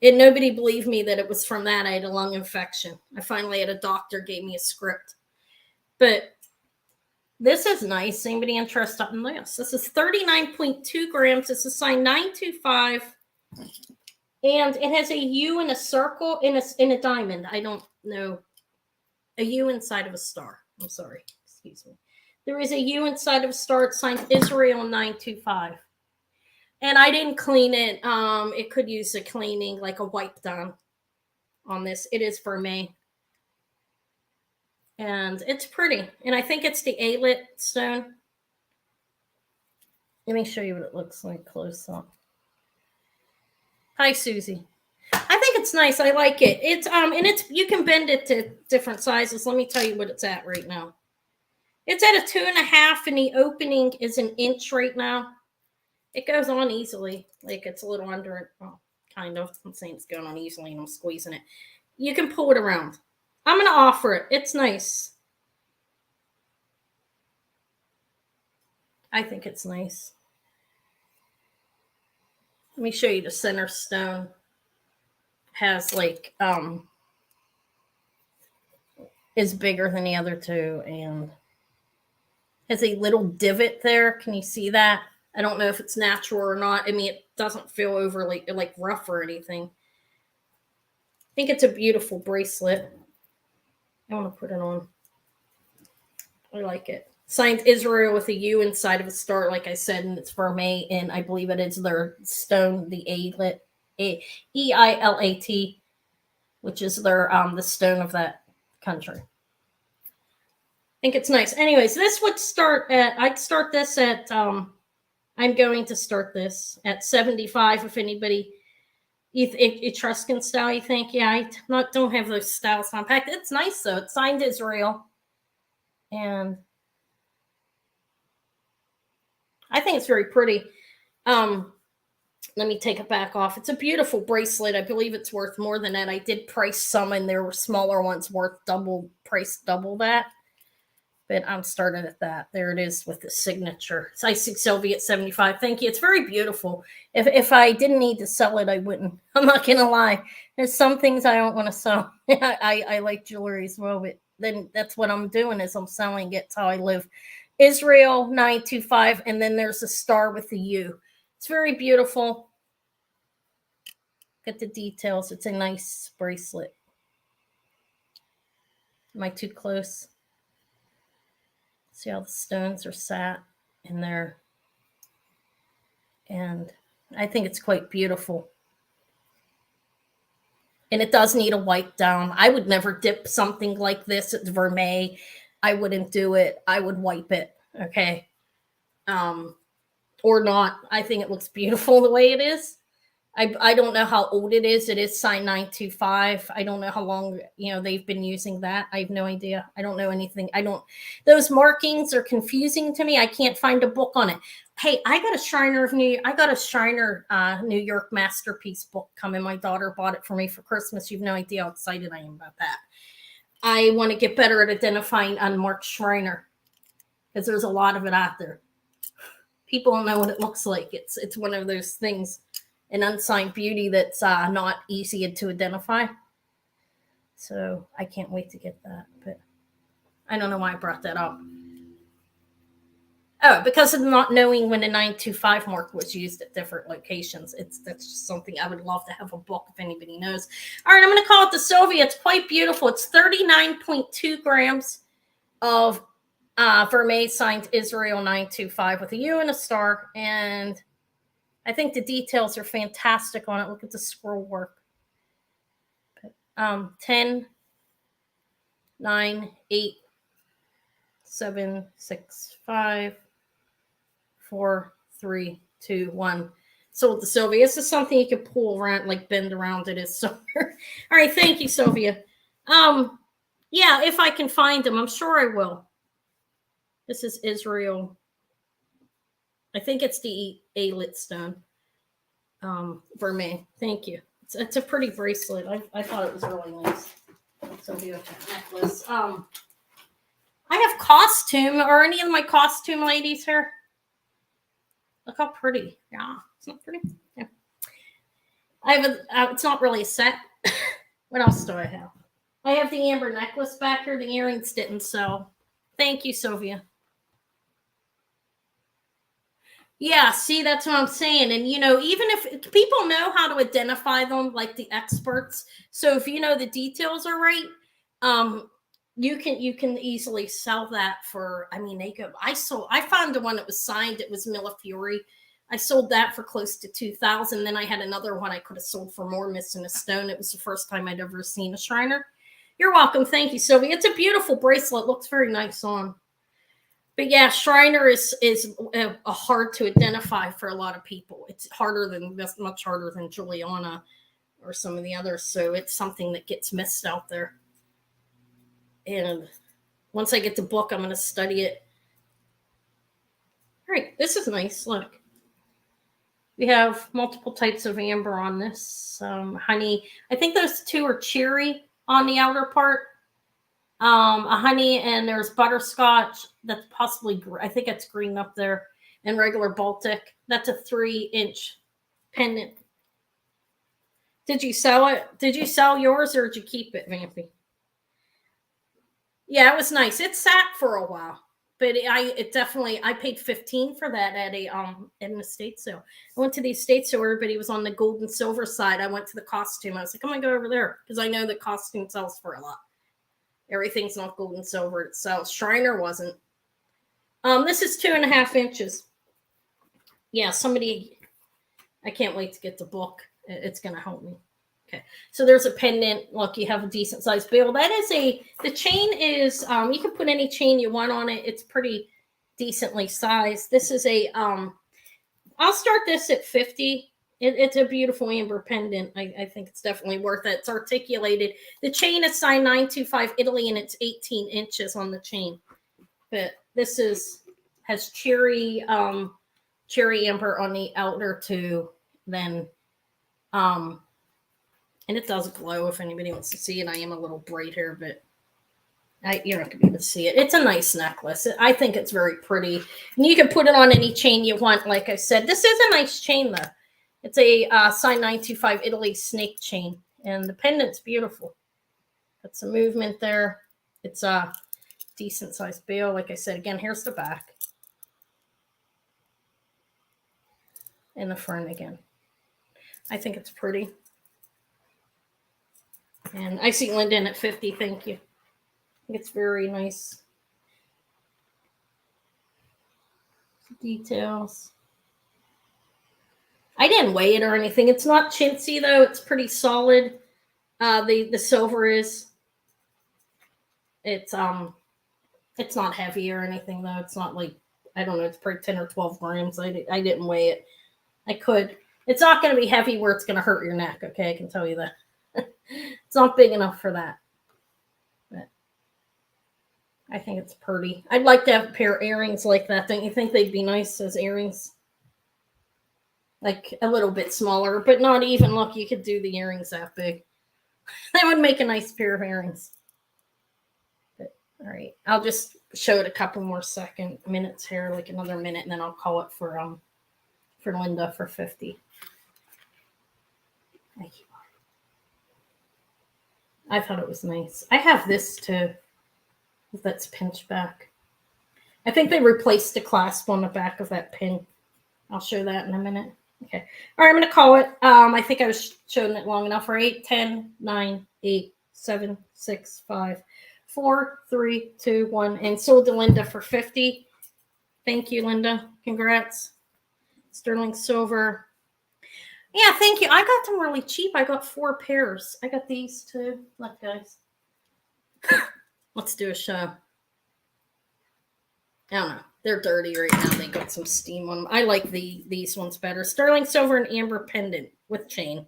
And nobody believed me that it was from that. I had a lung infection. I finally had a doctor gave me a script. But this is nice. Anybody interested in this? This is 39.2 grams. This is signed 925. And it has a U in a circle in a diamond. I don't know. A U inside of a star. I'm sorry. Excuse me. There is a U inside of a star. It's signed Israel 925. And I didn't clean it. It could use a cleaning, like a wipe down on this. It is for me. And it's pretty. And I think it's the alet stone. Let me show you what it looks like close up. Hi, Susie. I think it's nice. I like it. It's and it's you can bend it to different sizes. Let me tell you what it's at right now. It's at a 2.5, and the opening is an inch right now. It goes on easily. Like it's a little under it. Well, kind of. I'm saying it's going on easily and I'm squeezing it. You can pull it around. I'm going to offer it. It's nice. I think it's nice. Let me show you the center stone. Has like, is bigger than the other two and has a little divot there. Can you see that? I don't know if it's natural or not. I mean, it doesn't feel overly like rough or anything. I think it's a beautiful bracelet. I want to put it on. I like it. Signed Israel with a U inside of a star, like I said, and it's Vermeil, and I believe it is their stone, the Eilat, which is their the stone of that country. I think it's nice. Anyways, this would start at. I'd start this at. I'm going to start this at 75. If anybody, Etruscan style, you think? Yeah, I don't have those styles compact. It's nice though. It's signed Israel, and I think it's very pretty. Let me take it back off. It's a beautiful bracelet. I believe it's worth more than that. I did price some, and there were smaller ones worth double that. But I'm starting at that. There it is with the signature. Size 6 Sylvie at 75. Thank you. It's very beautiful. If I didn't need to sell it, I wouldn't. I'm not going to lie. There's some things I don't want to sell. I like jewelry as well, but then that's what I'm doing is I'm selling it. It's how I live. Israel 925, and then there's a star with the U. It's very beautiful. Get the details. It's a nice bracelet. Am I too close? See how the stones are sat in there. And I think it's quite beautiful. And it does need a wipe down. I would never dip something like this at Vermeil. I wouldn't do it. I would wipe it. Okay. Or not. I think it looks beautiful the way it is. I don't know how old it is. It is signed 925. I don't know how long, they've been using that. I have no idea. I don't know anything. Those markings are confusing to me. I can't find a book on it. Hey, I got a Shriner New York masterpiece book coming. My daughter bought it for me for Christmas. You've no idea how excited I am about that. I want to get better at identifying unmarked Shriner because there's a lot of it out there. People don't know what it looks like. It's one of those things. An unsigned beauty that's not easy to identify. So I can't wait to get that. But I don't know why I brought that up. Oh, because of not knowing when the 925 mark was used at different locations. That's just something I would love to have a book if anybody knows. All right, I'm going to call it the Sylvia. It's quite beautiful. It's 39.2 grams of Vermeil signed Israel 925 with a U and a star. And I think the details are fantastic on it. Look at the scroll work. 10, 9, 8, 7, 6, 5, 4, 3, 2, 1. Sold to Sylvia. This is something you can pull around, like bend around it is. So, all right. Thank you, Sylvia. Yeah, if I can find them, I'm sure I will. This is Israel. I think it's the Eilat stone. Vermeil. Thank you. It's a pretty bracelet. I thought it was really nice. So beautiful necklace. I have costume. Are any of my costume ladies here? Look how pretty. Yeah, it's not pretty. Yeah. I have it's not really a set. What else do I have? I have the amber necklace back here. The earrings didn't sell. Thank you, Sylvia. Yeah, see, that's what I'm saying. And, even if people know how to identify them, like the experts. So if the details are right, you can easily sell that for, I found the one that was signed. It was Millefiori. I sold that for close to 2,000. Then I had another one I could have sold for more, missing a stone. It was the first time I'd ever seen a Shriner. You're welcome. Thank you, Sylvia. It's a beautiful bracelet. Looks very nice on. But yeah, Shriner is a hard to identify for a lot of people. It's much harder than Juliana or some of the others. So it's something that gets missed out there. And once I get the book, I'm going to study it. All right, this is nice. Look. We have multiple types of amber on this. Honey. I think those two are cherry on the outer part. A honey, and there's butterscotch. That's possibly, I think it's green up there. And regular Baltic. That's a 3-inch pendant. Did you sell it? Did you sell yours or did you keep it, Vampy? Yeah, it was nice. It sat for a while. But I paid $15 for that at an estate sale. I went to the estate sale, everybody was on the gold and silver side. I went to the costume. I was like, I'm gonna go over there because I know the costume sells for a lot. Everything's not gold and silver, it sells. Shriner wasn't. This is 2.5 inches. Yeah, I can't wait to get the book. It's gonna help me. Okay, so there's a pendant. Look, you have a decent sized bail. That is the chain is, you can put any chain you want on it. It's pretty decently sized. This is I'll start this at 50. It's a beautiful amber pendant. I think it's definitely worth it. It's articulated. The chain is signed 925 Italy, and it's 18 inches on the chain. But this has cherry amber on the outer too. Then, and it does glow if anybody wants to see it. I am a little bright here, but you're not going to be able to see it. It's a nice necklace. I think it's very pretty. And you can put it on any chain you want, like I said. This is a nice chain, though. It's a signed 925 Italy snake chain. And the pendant's beautiful. Got some movement there. It's a decent-sized bail. Like I said, again, here's the back. And the front again. I think it's pretty. And I see Linda in at 50. Thank you. I think it's very nice. Details. I didn't weigh it or anything. It's not chintzy though. It's pretty solid. The silver is. It's not heavy or anything though. It's not like, I don't know. It's probably 10 or 12 grams. I didn't weigh it. I could. It's not going to be heavy where it's going to hurt your neck. Okay, I can tell you that. It's not big enough for that. But I think it's pretty. I'd like to have a pair of earrings like that. Don't you think they'd be nice as earrings? Like a little bit smaller, but not even. Look, you could do the earrings that big. That would make a nice pair of earrings. But, all right, I'll just show it a couple more minutes here, like another minute, and then I'll call it for Linda for 50. Thank you. I thought it was nice. I have this too. That's pinched back. I think they replaced the clasp on the back of that pin. I'll show that in a minute. Okay. All right, I'm going to call it. I think I was showing it long enough. For 8, 10, 9, 8, 7, 6, 5, 4, 3, 2, 1. And sold to Linda for 50. Thank you, Linda. Congrats. Sterling silver. Yeah, thank you. I got them really cheap. I got 4 pairs. I got these too. Look, guys. Let's do a show. I don't know. They're dirty right now. They got some steam on them. I like these ones better. Sterling silver and amber pendant with chain.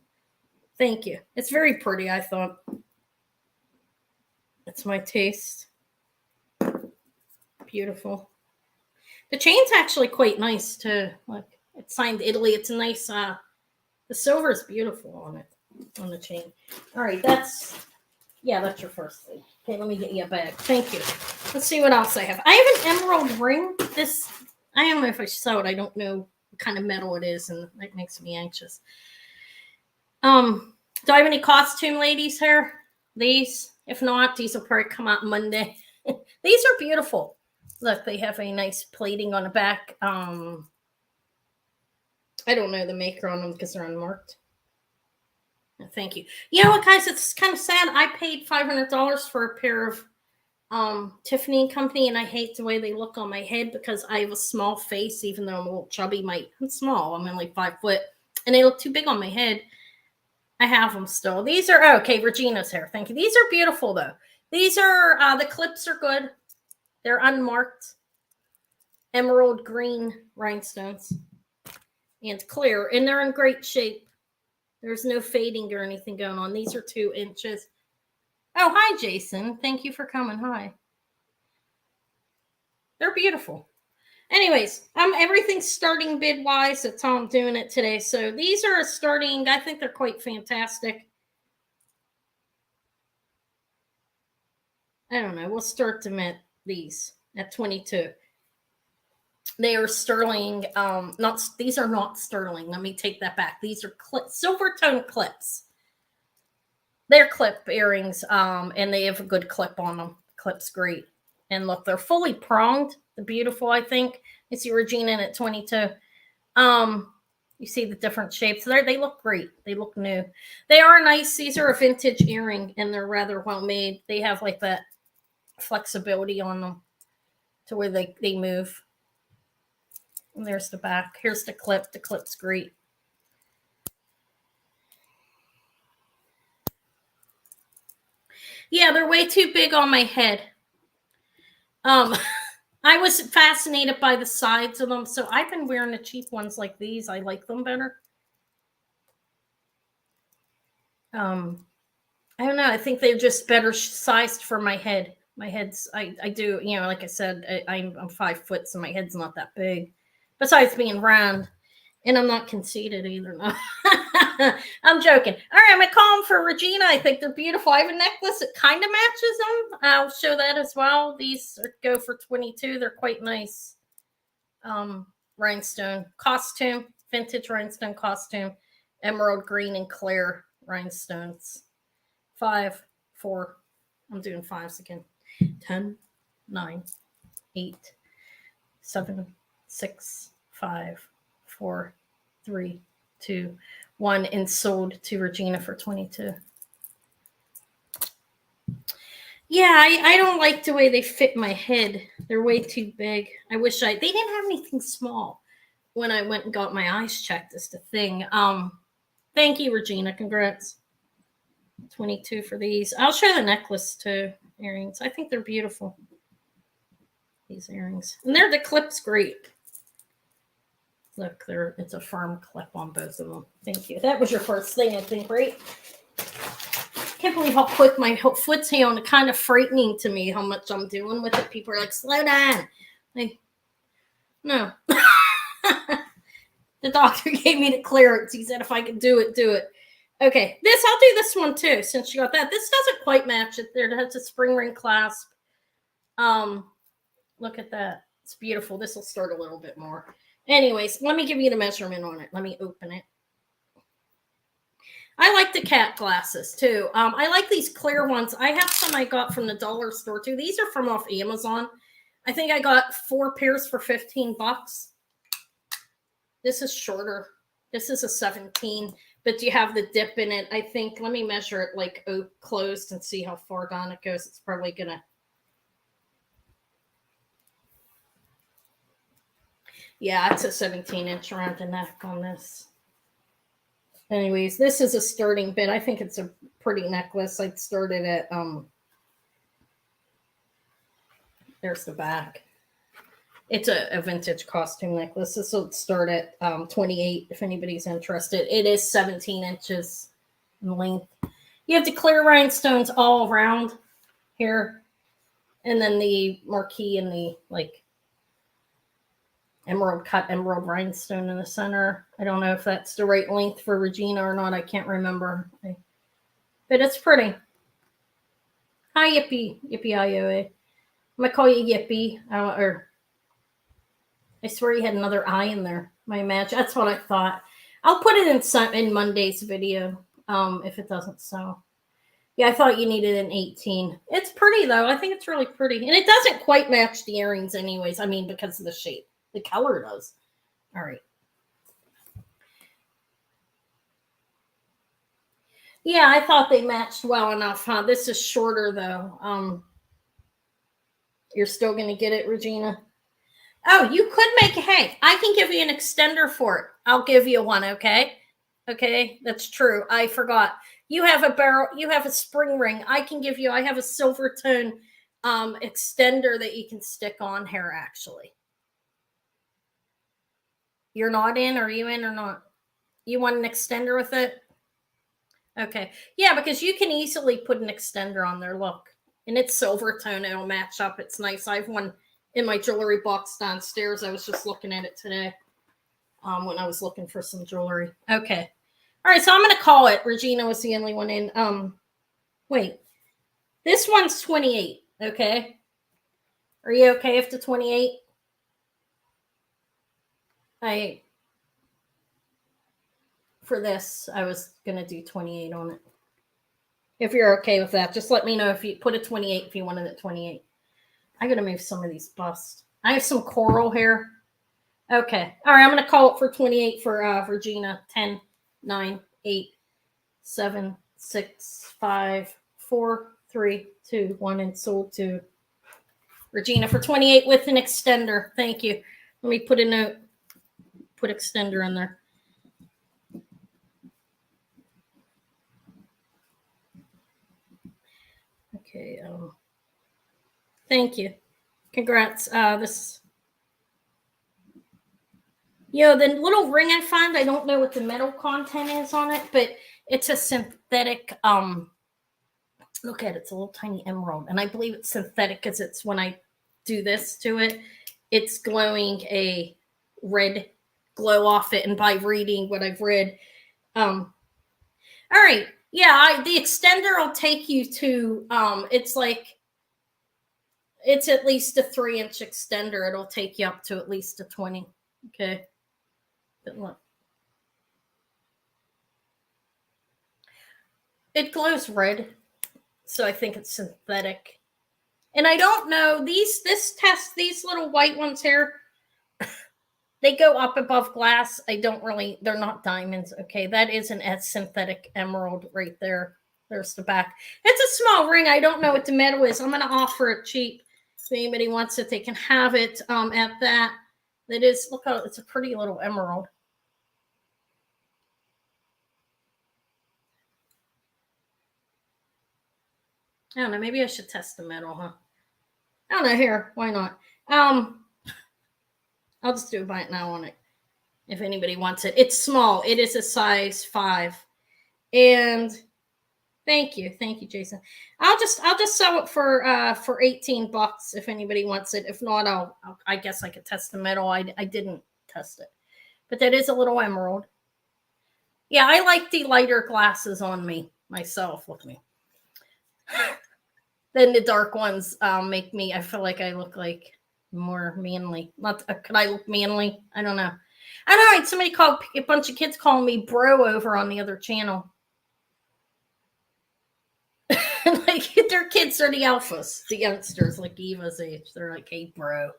Thank you. It's very pretty, I thought. That's my taste. Beautiful. The chain's actually quite nice too. Look, it's signed Italy. It's a nice the silver is beautiful on it, on the chain. All right, that's your first thing. Okay, let me get you a bag. Thank you. Let's see what else I have. I have an emerald ring. This, I don't know if I show it. I don't know what kind of metal it is, and that makes me anxious. Do I have any costume ladies here? These? If not, these will probably come out Monday. These are beautiful. Look, they have a nice plating on the back. I don't know the maker on them because they're unmarked. Thank you. You know what, guys? It's kind of sad. I paid $500 for a pair of Tiffany & Company, and I hate the way they look on my head because I have a small face, even though I'm a little chubby. I'm small. I'm only 5 foot, and they look too big on my head. I have them still. These are okay. Regina's hair. Thank you. These are beautiful though. These are the clips are good. They're unmarked, emerald green rhinestones. And clear, and they're in great shape. There's no fading or anything going on. These are 2 inches. Oh, hi, Jason. Thank you for coming. Hi. They're beautiful. Anyways, everything's starting bid wise. That's how I'm doing it today. So these are starting. I think they're quite fantastic. I don't know. We'll start them at these at 22. They are sterling. Not these are not sterling. Let me take that back. These are silver tone clips. They're clip earrings. And they have a good clip on them. Clip's great. And look, they're fully pronged. They're beautiful, I think. You see Regina in at 22. You see the different shapes. They look great. They look new. They are nice. These are a vintage earring, and they're rather well made. They have like that flexibility on them to where they move. And there's the back. Here's the clip. The clip's great. Yeah, they're way too big on my head. I was fascinated by the sides of them, so I've been wearing the cheap ones like these. I like them better. I don't know. I think they're just better sized for my head. My head's, I do, you know, like I said, I'm 5 foot, so my head's not that big. Besides being round, and I'm not conceited either. No. I'm joking. All right, I'm gonna call them for Regina. I think they're beautiful. I have a necklace that kind of matches them. I'll show that as well. These go for 22. They're quite nice. Rhinestone costume, vintage rhinestone costume, emerald green and clear rhinestones. 5, 4. I'm doing 5s again. 10, 9, 8, 7, 6, 5, 4, 3, 2, 1, and sold to Regina for 22. Yeah, I don't like the way they fit my head. They're way too big. I wish they didn't have anything small when I went and got my eyes checked is the thing. Thank you, Regina. Congrats. 22 for these. I'll show the necklace too. Earrings. I think they're beautiful. These earrings. And the clip's great. Look, it's a firm clip on both of them. Thank you. That was your first thing, I think, right? Can't believe how quick my foot's healing. It's kind of frightening to me how much I'm doing with it. People are like, slow down. Like, no. The doctor gave me the clearance. He said if I could do it, do it. Okay, I'll do this one too, since you got that. This doesn't quite match it. There, it has a spring ring clasp. Look at that. It's beautiful. This will start a little bit more. Anyways, let me give you the measurement on it. Let me open it. I like the cat glasses too. I like these clear ones. I have some I got from the dollar store too. These are from off Amazon. I think I got 4 pairs for $15. This is shorter. This is a 17, but you have the dip in it. I think, let me measure it like closed and see how far down it goes. It's probably gonna. Yeah, it's a 17-inch around the neck on this. Anyways, this is a starting bid. I think it's a pretty necklace. I'd started at, there's the back. It's a vintage costume necklace. This will start at 28 if anybody's interested. It is 17 inches in length. You have the clear rhinestones all around here. And then the marquee and the like emerald rhinestone in the center. I don't know if that's the right length for Regina or not. I can't remember. But it's pretty. Hi, Yippee. Yippee-I-O-A. I'm going to call you Yippee. I swear you had another I in there. My match. That's what I thought. I'll put it in Monday's video if it doesn't so. Yeah, I thought you needed an 18. It's pretty, though. I think it's really pretty. And it doesn't quite match the earrings anyways. I mean, because of the shape. The color does. All right. Yeah, I thought they matched well enough, huh? This is shorter, though. You're still going to get it, Regina? Oh, you could make, hey, I can give you an extender for it. I'll give you one, okay? Okay, that's true. I forgot. You have a spring ring. I have a silver tone extender that you can stick on hair, actually. You're not in? Are you in or not? You want an extender with it? Okay. Yeah, because you can easily put an extender on there. Look. And it's silver tone. It'll match up. It's nice. I have one in my jewelry box downstairs. I was just looking at it today when I was looking for some jewelry. Okay. All right. So I'm going to call it. Regina was the only one in. Wait. This one's 28. Okay. Are you okay if the 28? For this, I was going to do 28 on it. If you're okay with that, just let me know if you put a 28 if you wanted it 28. I got to move some of these busts. I have some coral here. Okay. All right. I'm going to call it for 28 for Regina. 10, 9, 8, 7, 6, 5, 4, 3, 2, 1, and sold to Regina for 28 with an extender. Thank you. Let me put a note. Put extender in there. Okay. Thank you. Congrats. The little ring I found, I don't know what the metal content is on it, but it's a synthetic. Look at it. It's a little tiny emerald, and I believe it's synthetic because it's when I do this to it, it's glowing a red glow off it. And by reading what I've read, all right. Yeah, the extender will take you to, it's at least a 3-inch extender. It'll take you up to at least a 20. Okay. But look. It glows red. So I think it's synthetic. And I don't know, these little white ones here, they go up above glass. They're not diamonds. Okay. That is a synthetic emerald right there. There's the back. It's a small ring. I don't know what the metal is. I'm going to offer it cheap. If anybody wants it, they can have it at that. That is, look how it's a pretty little emerald. I don't know. Maybe I should test the metal, huh? I don't know. Here, why not? I'll just do a bite now on it. If anybody wants it, it's small. It is a size 5, and thank you, Jason. I'll just sell it for $18 if anybody wants it. If not, I guess I could test the metal. I didn't test it, but that is a little emerald. Yeah, I like the lighter glasses on me myself. Look at me. Then the dark ones make me. I feel like I look like more manly. Could I look manly? I don't know. I don't know. Somebody called a bunch of kids calling me bro over on the other channel. Like their kids are the alphas, the youngsters, like Eva's age. They're like, hey, bro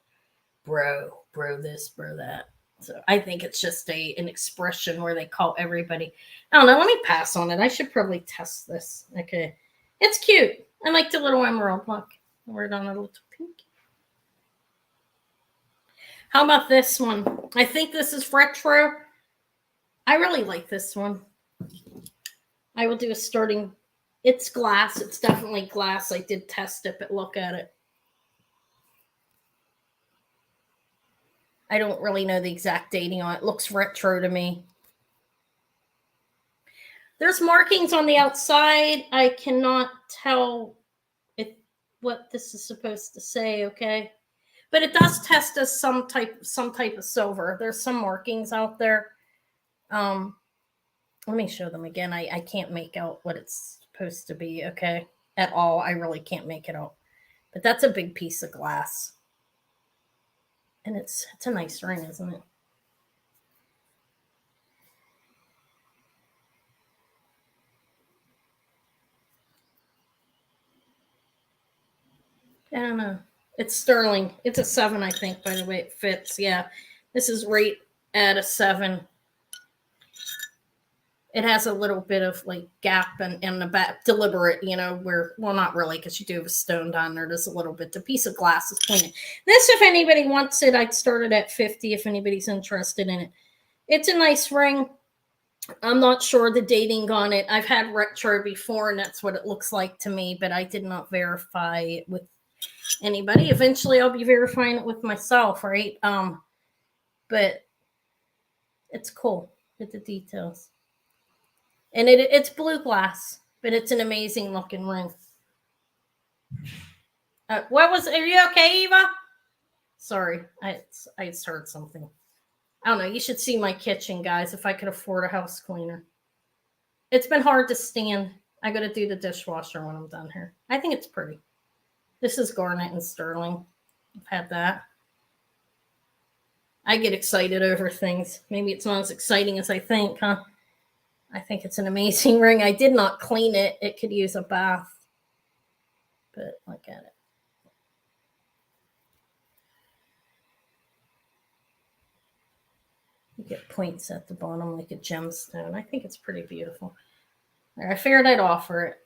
this, bro that. So I think it's just an expression where they call everybody. I don't know. Let me pass on it. I should probably test this. Okay. It's cute. I like the little emerald. Look. We're on a little pink. How about this one? I think this is retro. I really like this one. I will do a starting. It's glass. It's definitely glass. I did test it, but look at it. I don't really know the exact dating on it. It looks retro to me. There's markings on the outside. I cannot tell what this is supposed to say, okay? But it does test as some type of silver. There's some markings out there. Let me show them again. I can't make out what it's supposed to be, okay? At all. I really can't make it out. But that's a big piece of glass. And it's a nice ring, isn't it? I don't know. It's sterling. It's a 7, I think, by the way it fits. Yeah. This is right at a 7. It has a little bit of like gap in the back, deliberate, where, well, not really, because you do have a stone down there. There's a little bit. The piece of glass is pointed. This, if anybody wants it, I'd start it at 50 if anybody's interested in it. It's a nice ring. I'm not sure the dating on it. I've had retro before, and that's what it looks like to me, but I did not verify it with anybody. Eventually, I'll be verifying it with myself, right? But it's cool with the details. And it's blue glass, but it's an amazing looking ring. Are you okay, Eva? Sorry, I just heard something. I don't know. You should see my kitchen, guys, if I could afford a house cleaner. It's been hard to stand. I got to do the dishwasher when I'm done here. I think it's pretty. This is garnet and sterling. I've had that. I get excited over things. Maybe it's not as exciting as I think, huh? I think it's an amazing ring. I did not clean it. It could use a bath. But look at it. You get points at the bottom like a gemstone. I think it's pretty beautiful. I figured I'd offer it.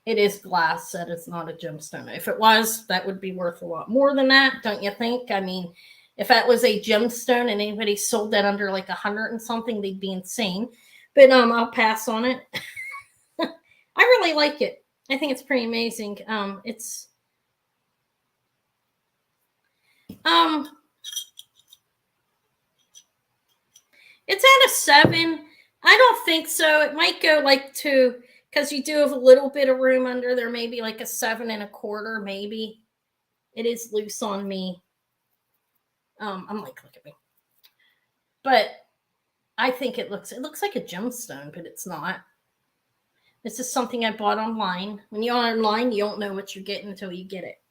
It is glass, that it's not a gemstone. If it was, that would be worth a lot more than that, don't you think? I mean, if that was a gemstone and anybody sold that under like 100 and something, they'd be insane. But I'll pass on it. I really like it. I think it's pretty amazing. It's at a 7. I don't think so. It might go like 2 because you do have a little bit of room under there, maybe like a 7.25, maybe. It is loose on me. I'm like, look at me. But I think it looks like a gemstone, but it's not. This is something I bought online. When you're online, you don't know what you're getting until you get it.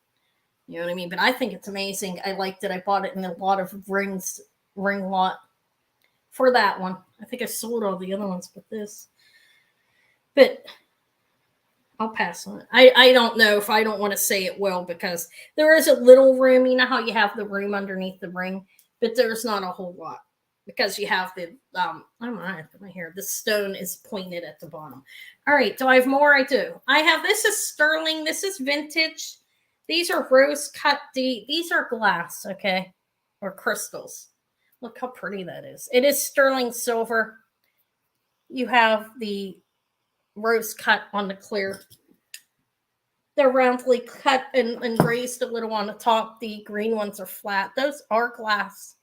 You know what I mean? But I think it's amazing. I liked it. I bought it in a lot of ring lot for that one. I think I sold all the other ones but this. But I'll pass on it. I don't know if I don't want to say it well because there is a little room. You know how you have the room underneath the ring, but there's not a whole lot because you have the I don't know. I have my hair. The stone is pointed at the bottom. All right. Do I have more? I do. I have this is sterling. This is vintage. These are rose cut. These are glass. Okay, or crystals. Look how pretty that is. It is sterling silver. You have the rose cut on the clear. They're roundly cut and raised a little on the top. The green ones are flat. Those are glass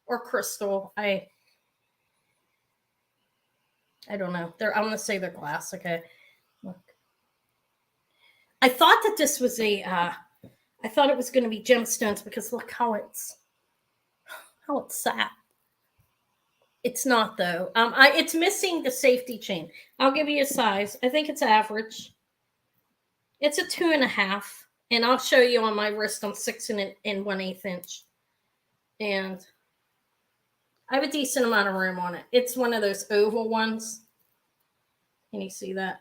or crystal. I don't know. I'm gonna say they're glass. Okay. Look. I thought that this was I thought it was going to be gemstones because look how it's sat. It's not though. It's missing the safety chain. I'll give you a size. I think it's average. It's a 2.5, and I'll show you on my wrist. I'm 6 1/8 inch, and I have a decent amount of room on it. It's one of those oval ones. Can you see that?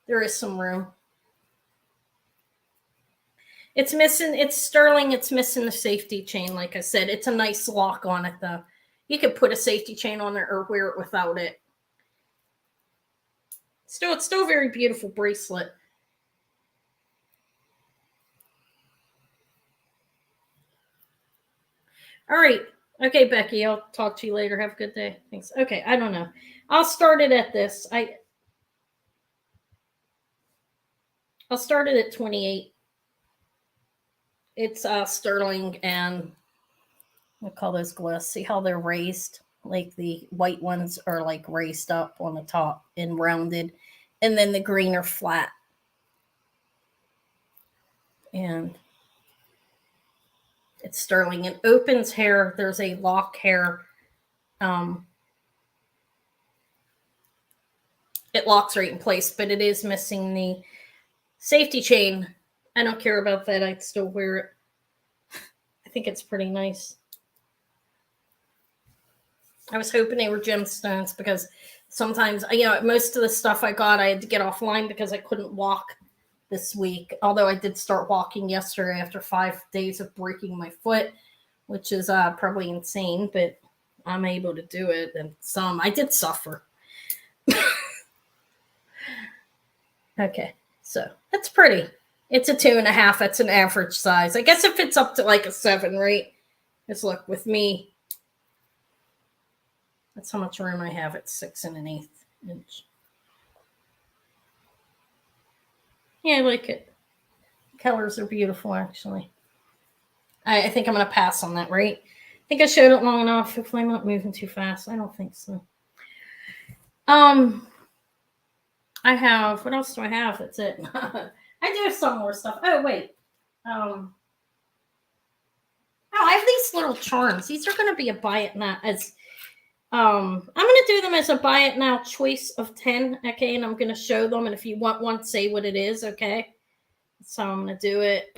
There is some room. It's missing, it's sterling, it's missing the safety chain. Like I said, it's a nice lock on it though. You could put a safety chain on there or wear it without it. It's still a very beautiful bracelet. All right. Okay, Becky, I'll talk to you later. Have a good day. Thanks. Okay, I don't know. I'll start it at this. I'll start it at 28. It's sterling, and we'll call those glass. See how they're raised? Like the white ones are like raised up on the top and rounded, and then the green are flat. And it's sterling. It opens hair. There's a lock hair. It locks right in place, but it is missing the safety chain. I don't care about that. I'd still wear it. I think it's pretty nice. I was hoping they were gemstones because sometimes, most of the stuff I got, I had to get offline because I couldn't walk this week. Although I did start walking yesterday after 5 days of breaking my foot, which is probably insane, but I'm able to do it. And I did suffer. Okay, so that's pretty. It's a 2.5. That's an average size. I guess if it's up to like a 7, right? Let's look with me. That's how much room I have. It's 6 1/8 inch. Yeah, I like it. Colors are beautiful, actually. I think I'm going to pass on that, right? think I showed it long enough. Hopefully I'm not moving too fast. I don't think so. I have, what else do I have? That's it. I do have some more stuff. Oh, wait. Oh, I have these little charms. These are going to be a buy it now as, I'm going to do them as a buy it now choice of 10. Okay. And I'm going to show them. And if you want one, say what it is. Okay. So I'm going to do it.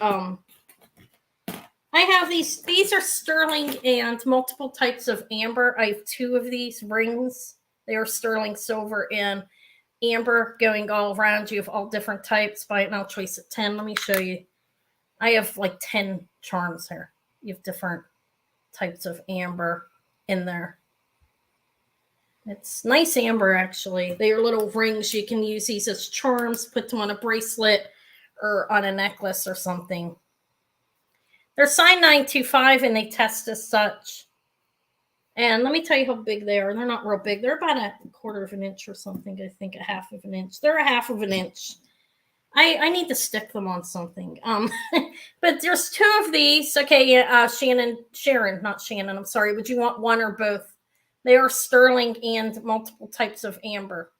I have these are sterling and multiple types of amber. I have 2 of these rings. They are sterling silver and amber going all around. You have all different types. Buy it now choice of 10. Let me show you. I have like 10 charms here. You have different types of amber in there. It's nice amber, actually. They are little rings. You can use these as charms, put them on a bracelet or on a necklace or something. They're signed 925 and they test as such. And let me tell you how big they are. They're not real big. They're about a 1/4 of an inch or something. I think a 1/2 of an inch. They're a 1/2 of an inch. I need to stick them on something. But there's 2 of these. Okay, Sharon, not Shannon. I'm sorry. Would you want one or both? They are sterling and multiple types of amber.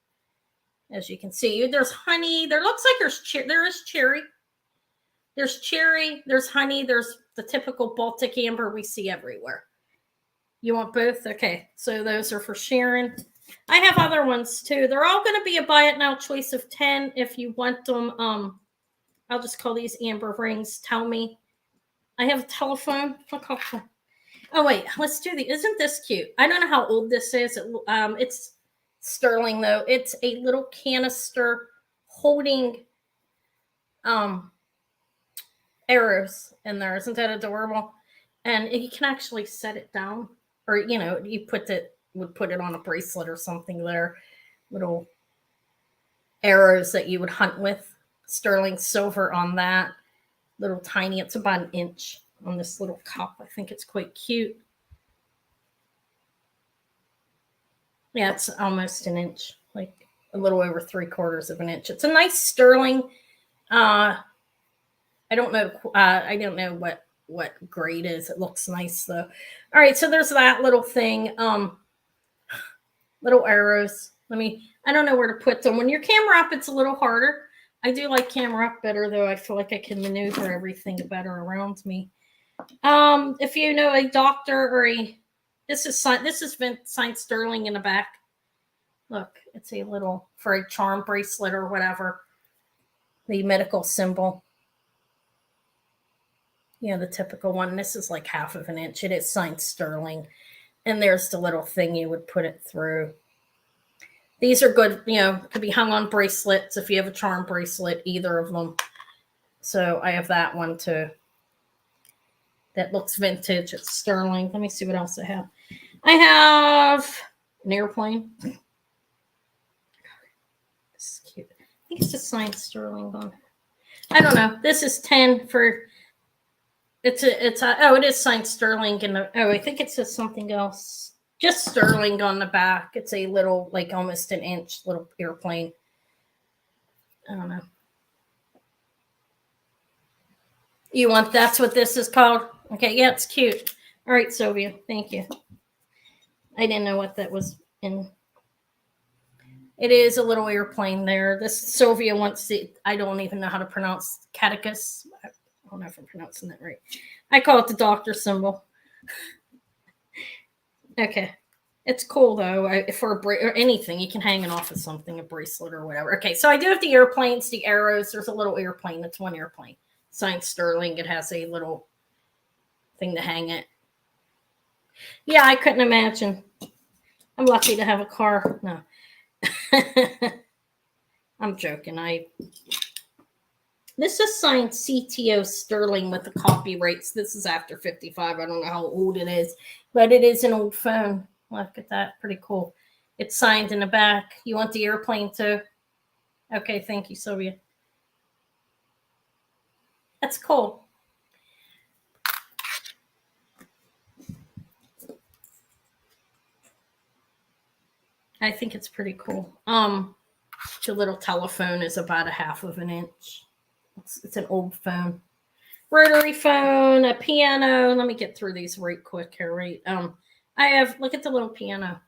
As you can see, there's honey. There looks like there is cherry. There's cherry. There's honey. There's the typical Baltic amber we see everywhere. You want both? Okay, so those are for Sharon. I have other ones too. They're all going to be a buy it now choice of 10 if you want them. I'll just call these amber rings. Tell me. I have a telephone. Oh wait, let's do the. Isn't this cute? I don't know how old this is. It's sterling though. It's a little canister holding arrows in there. Isn't that adorable? And you can actually set it down, or you would put it on a bracelet or something there. Little arrows that you would hunt with. Sterling silver on that. Little tiny, it's about 1 inch on this little cup. I think it's quite cute. Yeah, it's almost 1 inch, like a little over 3/4 of an inch. It's a nice sterling. I don't know what grade is. It looks nice though. All right, so there's that little thing. Little arrows. I don't know where to put them. When you're camera up, it's a little harder. I do like camera up better though. I feel like I can maneuver everything better around me. If you know a doctor or this is signed sterling in the back. Look, it's a little for a charm bracelet or whatever. The medical symbol. You know, the typical one. This is like 1/2 of an inch. It is signed sterling. And there's the little thing you would put it through. These are good, could be hung on bracelets if you have a charm bracelet, either of them. So I have that one too. That looks vintage. It's sterling. Let me see what else I have. I have an airplane. This is cute. I think it's just signed sterling on. I don't know. This is 10 for. It is signed sterling I think it says something else. Just sterling on the back. It's a little, like almost 1 inch little airplane. I don't know. That's what this is called? Okay, yeah, it's cute. All right, Sylvia, thank you. I didn't know what that was in. It is a little airplane there. This Sylvia wants to, I don't even know how to pronounce catechus. I don't know if I'm pronouncing that right. I call it the doctor symbol. Okay. It's cool though. For or anything, you can hang it off of something, a bracelet or whatever. Okay, so I do have the airplanes, the arrows. There's a little airplane. That's one airplane. Signed sterling. It has a little thing to hang it. Yeah, I couldn't imagine. I'm lucky to have a car. No. I'm joking. This is signed CTO sterling with the copyrights. This is after 55. I don't know how old it is, but it is an old phone. Look at that. Pretty cool. It's signed in the back. You want the airplane too? Okay. Thank you, Sylvia. That's cool. I think it's pretty cool. The little telephone is about 1/2 of an inch. It's an old phone. rotary phone, a piano. Let me get through these right quick here, right? I have, look at the little piano.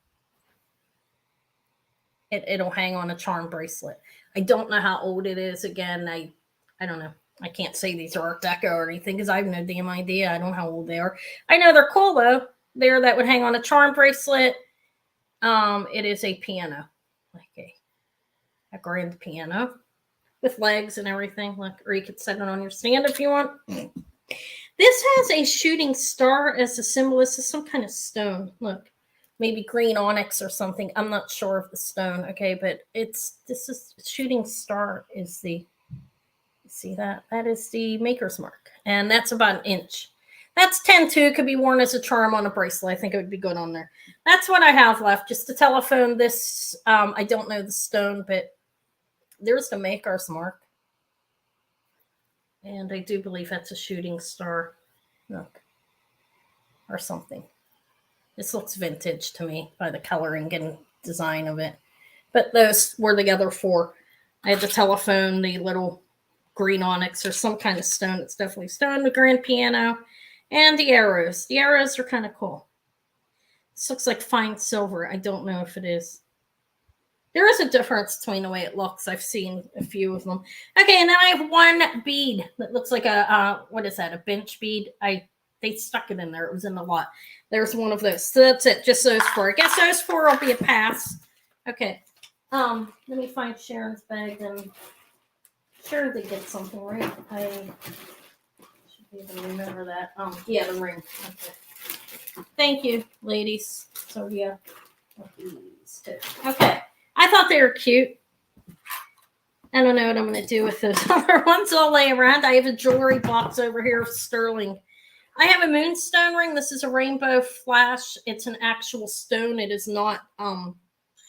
It'll hang on a charm bracelet. I don't know how old it is. Again, I don't know. I can't say these are Art Deco or anything because I have no damn idea. I don't know how old they are. I know they're cool though. That would hang on a charm bracelet. It is a piano, like a grand piano with legs and everything. Like, or you could set it on your stand if you want. This has a shooting star as a symbol. This is some kind of stone. Look, maybe green onyx or something. I'm not sure of the stone. Okay, but this is shooting star is the, see that? That is the maker's mark. And that's about an inch. That's 10-2. Could be worn as a charm on a bracelet. I think it would be good on there. That's what I have left. Just a telephone. This, I don't know the stone, but there's the maker's mark. And I do believe that's a shooting star. Look. Or something. This looks vintage to me by the coloring and design of it. But those were the other four. I had the telephone, the little green onyx or some kind of stone. It's definitely stone, the grand piano, and the arrows. The arrows are kind of cool. This looks like fine silver. I don't know if it is. There is a difference between the way it looks. I've seen a few of them. Okay, and then I have one bead that looks like a, what is that, a bench bead? They stuck it in there. It was in the lot. There's one of those. So that's it. Just those four. I guess those four will be a pass. Okay. Let me find Sharon's bag and sure they get something right. I should be able to remember that. Yeah, the ring. Okay. Thank you, ladies. So yeah, these two. Okay. I thought they were cute. I don't know what I'm going to do with those other ones. I'll lay around. I have a jewelry box over here of sterling. I have a Moonstone ring. This is a rainbow flash. It's an actual stone. It is not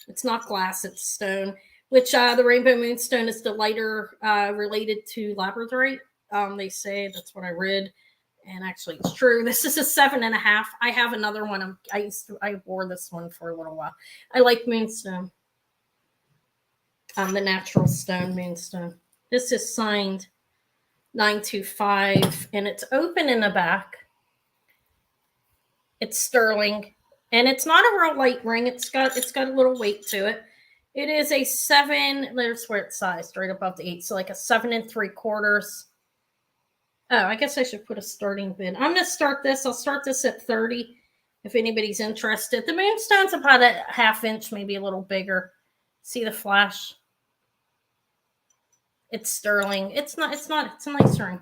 it's not glass, it's stone. Which the rainbow moonstone is the lighter related to labradorite. They say, that's what I read. And actually it's true. This is a 7.5. I have another one. I wore this one for a little while. I like Moonstone. The natural stone Moonstone. This is signed 925 and it's open in the back. It's sterling and it's not a real light ring. It's got a little weight to it. It is a 7. There's where it's sized right above the 8. So like a 7 3/4. Oh, I guess I should put a starting bid. I'm going to start this. I'll start this at 30 if anybody's interested. The Moonstone's about a 1/2 inch, maybe a little bigger. See the flash? It's sterling. It's a nice ring.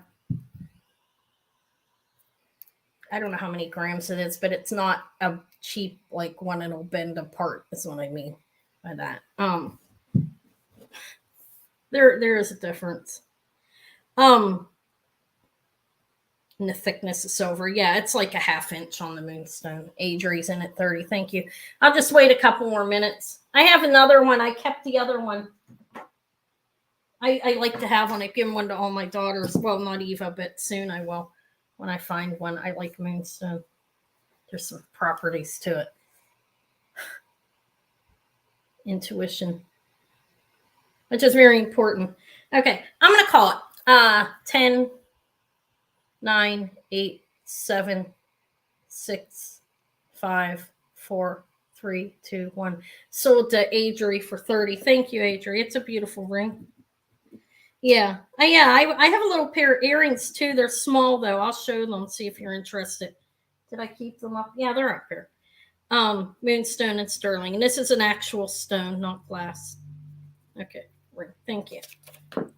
I don't know how many grams it is, but it's not a cheap, like one that'll bend apart. That's what I mean by that. There is a difference. And the thickness of silver. Yeah, it's like a 1/2 inch on the Moonstone. Adri's in at 30. Thank you. I'll just wait a couple more minutes. I have another one. I kept the other one. I like to have one. I've given one to all my daughters. Well, not Eva, but soon I will. When I find one, I like Moonstone. There's some properties to it. Intuition, which is very important. Okay, I'm going to call it 10, 9, 8, 7, 6, 5, 4, 3, 2, 1. Sold to Adri for 30. Thank you, Adri. It's a beautiful ring. Yeah. I have a little pair of earrings too. They're small though. I'll show them, see if you're interested. Did I keep them up? Yeah, they're up here. Moonstone and sterling. And this is an actual stone, not glass. Okay, ring. Thank you. You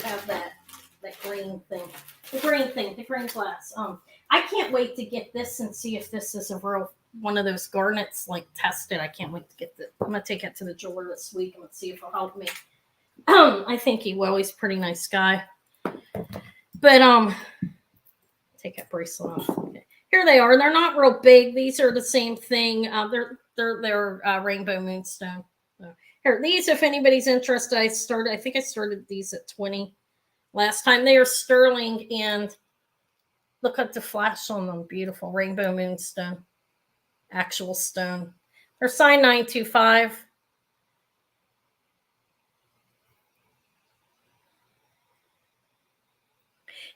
have that green thing. The green glass. I can't wait to get this and see if this is a real one of those garnets, like tested. I can't wait to get I'm gonna take it to the jeweler this week and let's see if it'll help me. I think he will. He's a pretty nice guy. But take that bracelet off. Okay. Here they are. They're not real big. These are the same thing. They're rainbow moonstone. So, here, these, if anybody's interested, I think I started these at 20 last time. They are sterling and look at the flash on them. Beautiful rainbow moonstone. Actual stone. They're signed 925.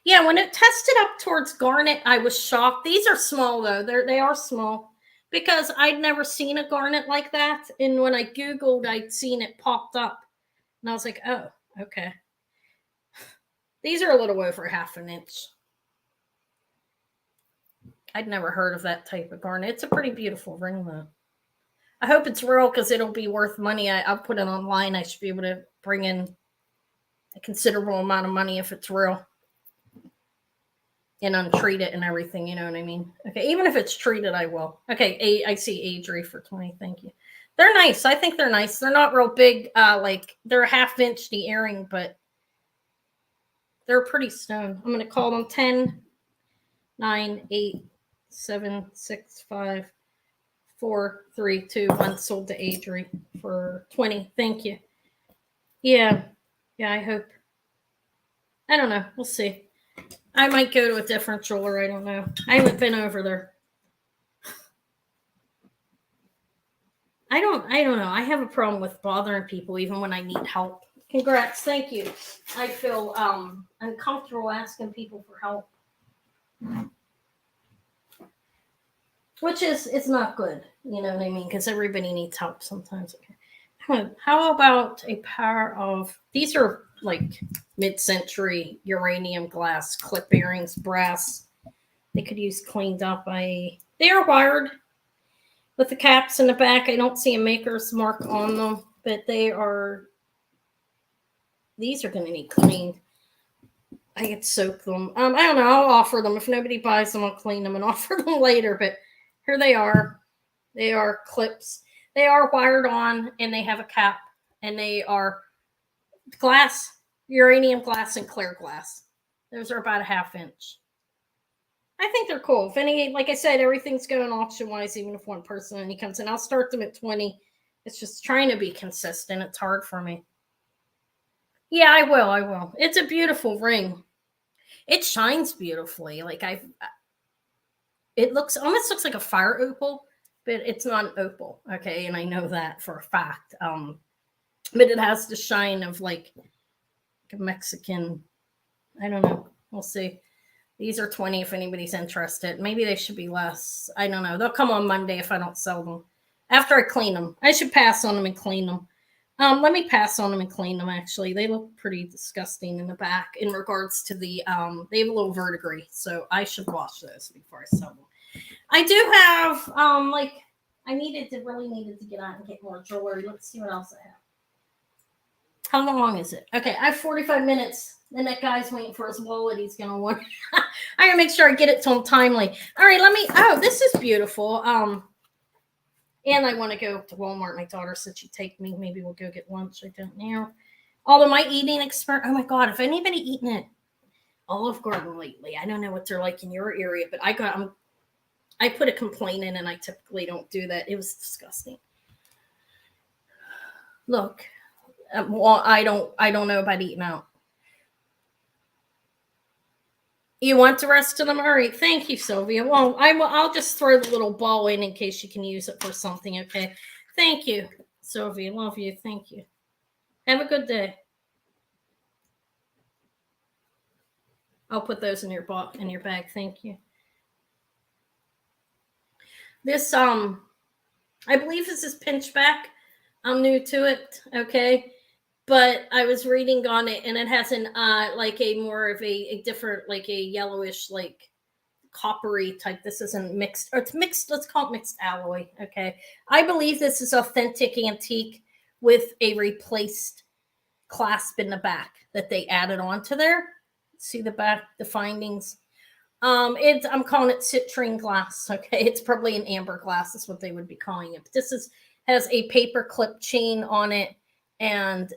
Yeah, when it tested up towards garnet, I was shocked. These are small though. They are small because I'd never seen a garnet like that. And when I Googled, I'd seen it popped up. And I was like, oh, okay. These are a little over half an inch. I'd never heard of that type of garnet. It's a pretty beautiful ring though. I hope it's real because it'll be worth money. I'll put it online. I should be able to bring in a considerable amount of money if it's real. And untreat it and everything, you know what I mean? Okay, even if it's treated, I will. Okay, I see Adri for 20. Thank you. They're nice. I think they're nice. They're not real big. Like they're a half-inch the earring, but they're a pretty stone. I'm gonna call them 10, 9, 8, 7, 6, 5, 4, 3, 2, 1. Sold to Adri for 20. Thank you. Yeah, I hope. I don't know. We'll see. I might go to a different jeweler. I don't know. I haven't been over there. I don't know. I have a problem with bothering people even when I need help. Congrats. Thank you. I feel uncomfortable asking people for help. Which is, it's not good. You know what I mean? Because everybody needs help sometimes. Okay. How about a pair of, these are like mid-century uranium glass clip earrings, brass. They could use cleaned up. They are wired with the caps in the back. I don't see a maker's mark on them, but these are going to need cleaned. I could soak them. I don't know. I'll offer them. If nobody buys them, I'll clean them and offer them later. But here they are. They are clips. They are wired on, and they have a cap, and they are glass, uranium glass, and clear glass. Those are about a half inch. I think they're cool. If any, like I said, everything's going auction wise, even if one person only comes in, I'll start them at 20. It's just trying to be consistent. It's hard for me. Yeah, I will. It's a beautiful ring. It shines beautifully. Like it almost looks like a fire opal, but it's not an opal. Okay. And I know that for a fact. But it has the shine of like a Mexican, I don't know. We'll see. These are 20 if anybody's interested. Maybe they should be less. I don't know. They'll come on Monday if I don't sell them. After I clean them. I should pass on them and clean them. Let me pass on them and clean them, actually. They look pretty disgusting in the back in regards to the, they have a little verdigris. So I should wash those before I sell them. I do have, I really needed to get out and get more jewelry. Let's see what else I have. How long is it? Okay, I have 45 minutes. Then that guy's waiting for his wallet. He's going to want. I gotta make sure I get it to him timely. All right, this is beautiful. And I want to go to Walmart. My daughter said she'd take me. Maybe we'll go get lunch. I don't know. Although my eating experience, oh my God, if anybody eaten at Olive Garden lately, I don't know what they're like in your area, but I put a complaint in and I typically don't do that. It was disgusting. Look, well, I don't know about eating out. You want the rest of them? All right. Thank you, Sylvia. Well, I'll just throw the little ball in case you can use it for something. Okay. Thank you, Sylvia. Love you. Thank you. Have a good day. I'll put those in your bag. Thank you. This, I believe this is pinchback. I'm new to it. Okay. But I was reading on it, and it has an like a more of a different, like a yellowish, like coppery type. This isn't mixed, or it's mixed. Let's call it mixed alloy. Okay, I believe this is authentic antique with a replaced clasp in the back that they added onto there. See the back, the findings. I'm calling it citrine glass. Okay, it's probably an amber glass. Is what they would be calling it. But this has a paper clip chain on it. And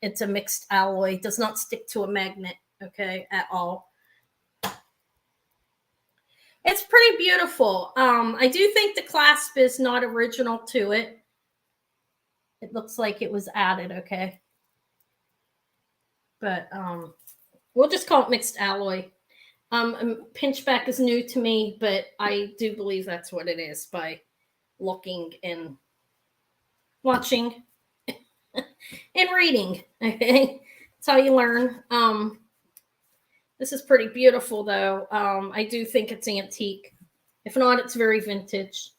it's a mixed alloy. It does not stick to a magnet, okay, at all. It's pretty beautiful. I do think the clasp is not original to it. It looks like it was added, okay. But we'll just call it mixed alloy. Pinchback is new to me, but I do believe that's what it is by looking and watching. And reading, okay, that's how you learn. This is pretty beautiful, though. I do think it's antique. If not, it's very vintage.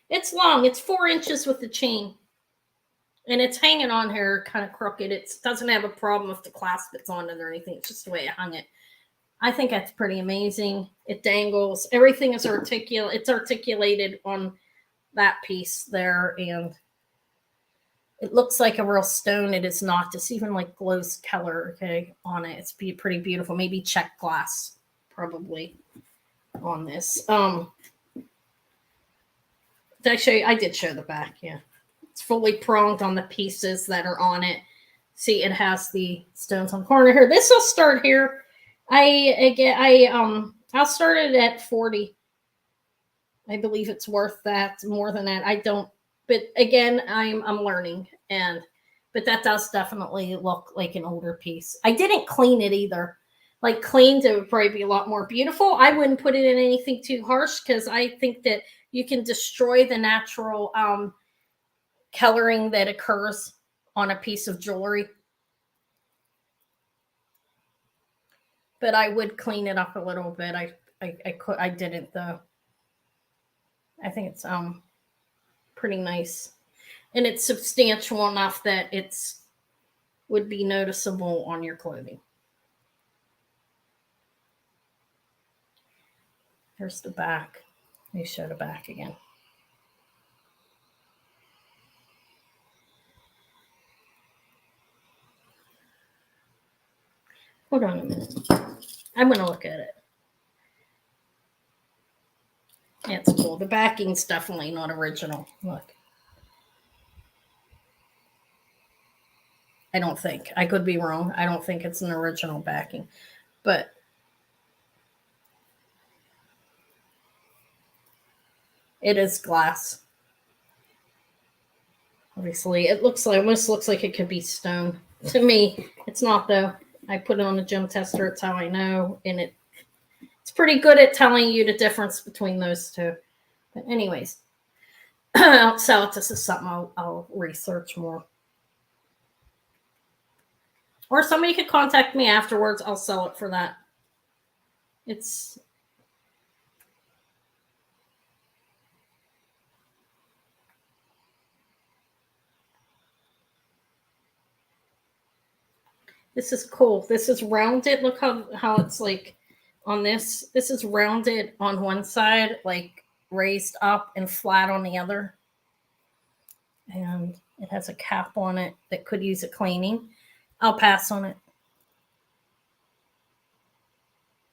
It's long. It's 4 inches with the chain. And it's hanging on here kind of crooked. It doesn't have a problem if the clasp it's on it or anything. It's just the way I hung it. I think that's pretty amazing. It dangles. Everything is articulate. It's articulated on that piece there. And it looks like a real stone. It is not. It's even like glows color, okay, on it. It's pretty beautiful. Maybe Czech glass, probably, on this. Did I show you? I did show the back, yeah. It's fully pronged on the pieces that are on it. See, it has the stones on the corner here. This will start here. I'll start it at 40. I believe it's worth that, more than that. I don't, but again, I'm learning, but that does definitely look like an older piece. I didn't clean it either. Like cleaned, it would probably be a lot more beautiful. I wouldn't put it in anything too harsh because I think that you can destroy the natural coloring that occurs on a piece of jewelry. But I would clean it up a little bit. I didn't though. I think it's pretty nice, and it's substantial enough that it's would be noticeable on your clothing. Here's the back. Let me show the back again. Hold on a minute. I'm going to look at it. Yeah, it's cool. The backing's definitely not original. Look. I don't think. I could be wrong. I don't think it's an original backing. But it is glass. Obviously, it almost looks like it could be stone. To me, it's not though. I put it on a gem tester. It's how I know, and it's pretty good at telling you the difference between those two. But anyways, I'll sell it. This is something I'll research more. Or somebody could contact me afterwards. I'll sell it for that. This is cool. This is rounded. Look how it's like on this. This is rounded on one side, like raised up and flat on the other. And it has a cap on it that could use a cleaning. I'll pass on it.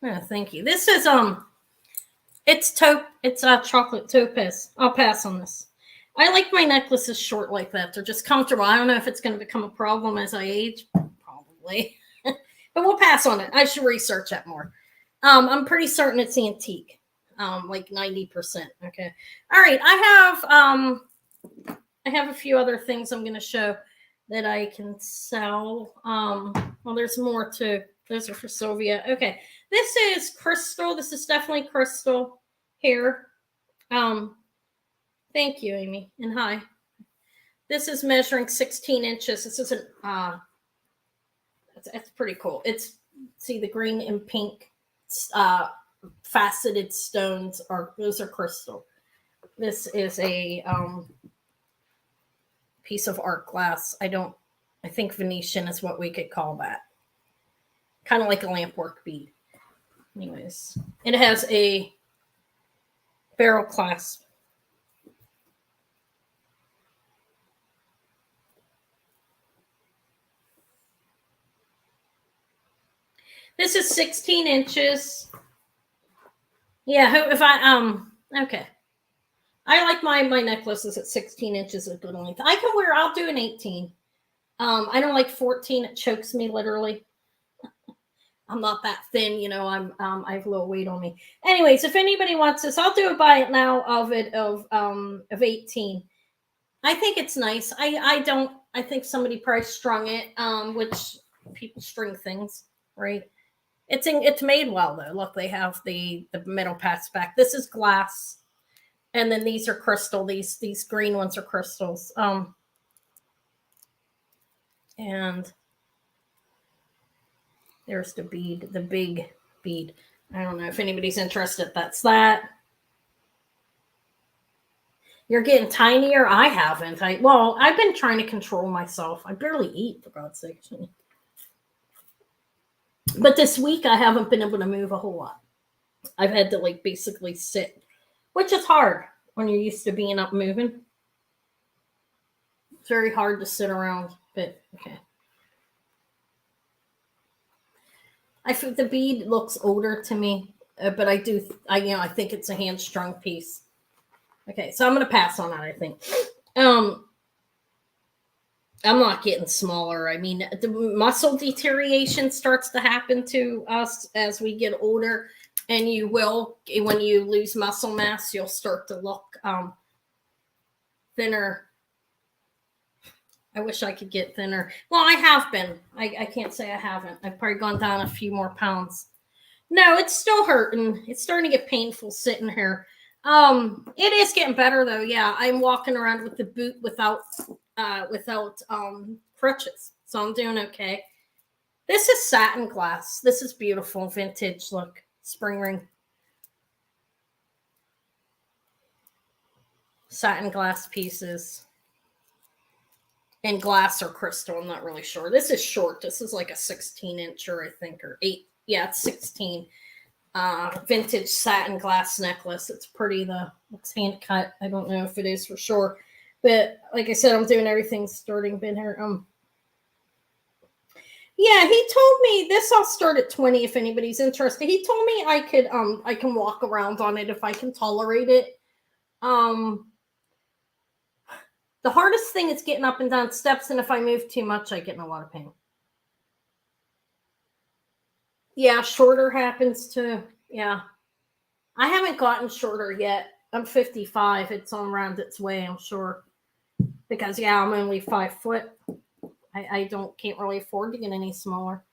Oh, thank you. This is it's chocolate topaz. I'll pass on this. I like my necklaces short like that. They're just comfortable. I don't know if it's going to become a problem as I age. Probably. But we'll pass on it. I should research that more. I'm pretty certain it's antique. Like 90%. Okay. All right. I have a few other things I'm going to show that I can sell. Well, there's more too. Those are for Sylvia. Okay. This is crystal. This is definitely crystal here. Thank you, Amy. And hi. This is measuring 16 inches. This isn't, it's pretty cool. See the green and pink faceted stones those are crystal. This is a piece of art glass. I think Venetian is what we could call that. Kind of like a lampwork bead. Anyways, it has a barrel clasp. This is 16 inches. Yeah, okay. I like my necklaces at 16 inches of good length. I'll do an 18. I don't like 14. It chokes me literally. I'm not that thin, I have a little weight on me. Anyways, if anybody wants this, I'll do a buy it now of 18. I think it's nice. I think somebody probably strung it, which people string things, right? It's made well though. Look, they have the metal pass back. This is glass. And then these are crystal. These green ones are crystals. And There's the bead, the big bead. I don't know if anybody's interested. That's that. You're getting tinier. I haven't. I've been trying to control myself. I barely eat, for God's sake. But this week I haven't been able to move a whole lot. I've had to like basically sit, which is hard when you're used to being up moving. It's very hard to sit around, but okay. I think the bead looks older to me, but I think it's a hand-strung piece. Okay, so I'm gonna pass on that. I think. I'm not getting smaller. I mean, the muscle deterioration starts to happen to us as we get older, and you will, when you lose muscle mass, you'll start to look thinner. I wish I could get thinner. Well, I have been. I can't say I haven't. I've probably gone down a few more pounds. No, it's still hurting. It's starting to get painful sitting here. It is getting better though. Yeah, I'm walking around with the boot without crutches, so I'm doing okay. This is satin glass. This is beautiful, vintage look, spring ring, satin glass pieces. And glass or crystal, I'm not really sure. This is short. This is like a 16-incher, I think, or 8. Yeah, it's 16. Vintage satin glass necklace. It's pretty, though. Looks hand cut. I don't know if it is for sure. But like I said, I'm doing everything starting bin here. Yeah, he told me this. I'll start at 20 if anybody's interested. He told me I can walk around on it if I can tolerate it. The hardest thing is getting up and down steps, and if I move too much, I get in a lot of pain. Yeah, shorter happens too. Yeah. I haven't gotten shorter yet. I'm 55. It's on around its way, I'm sure. Because, yeah, I'm only 5 foot. I can't really afford to get any smaller.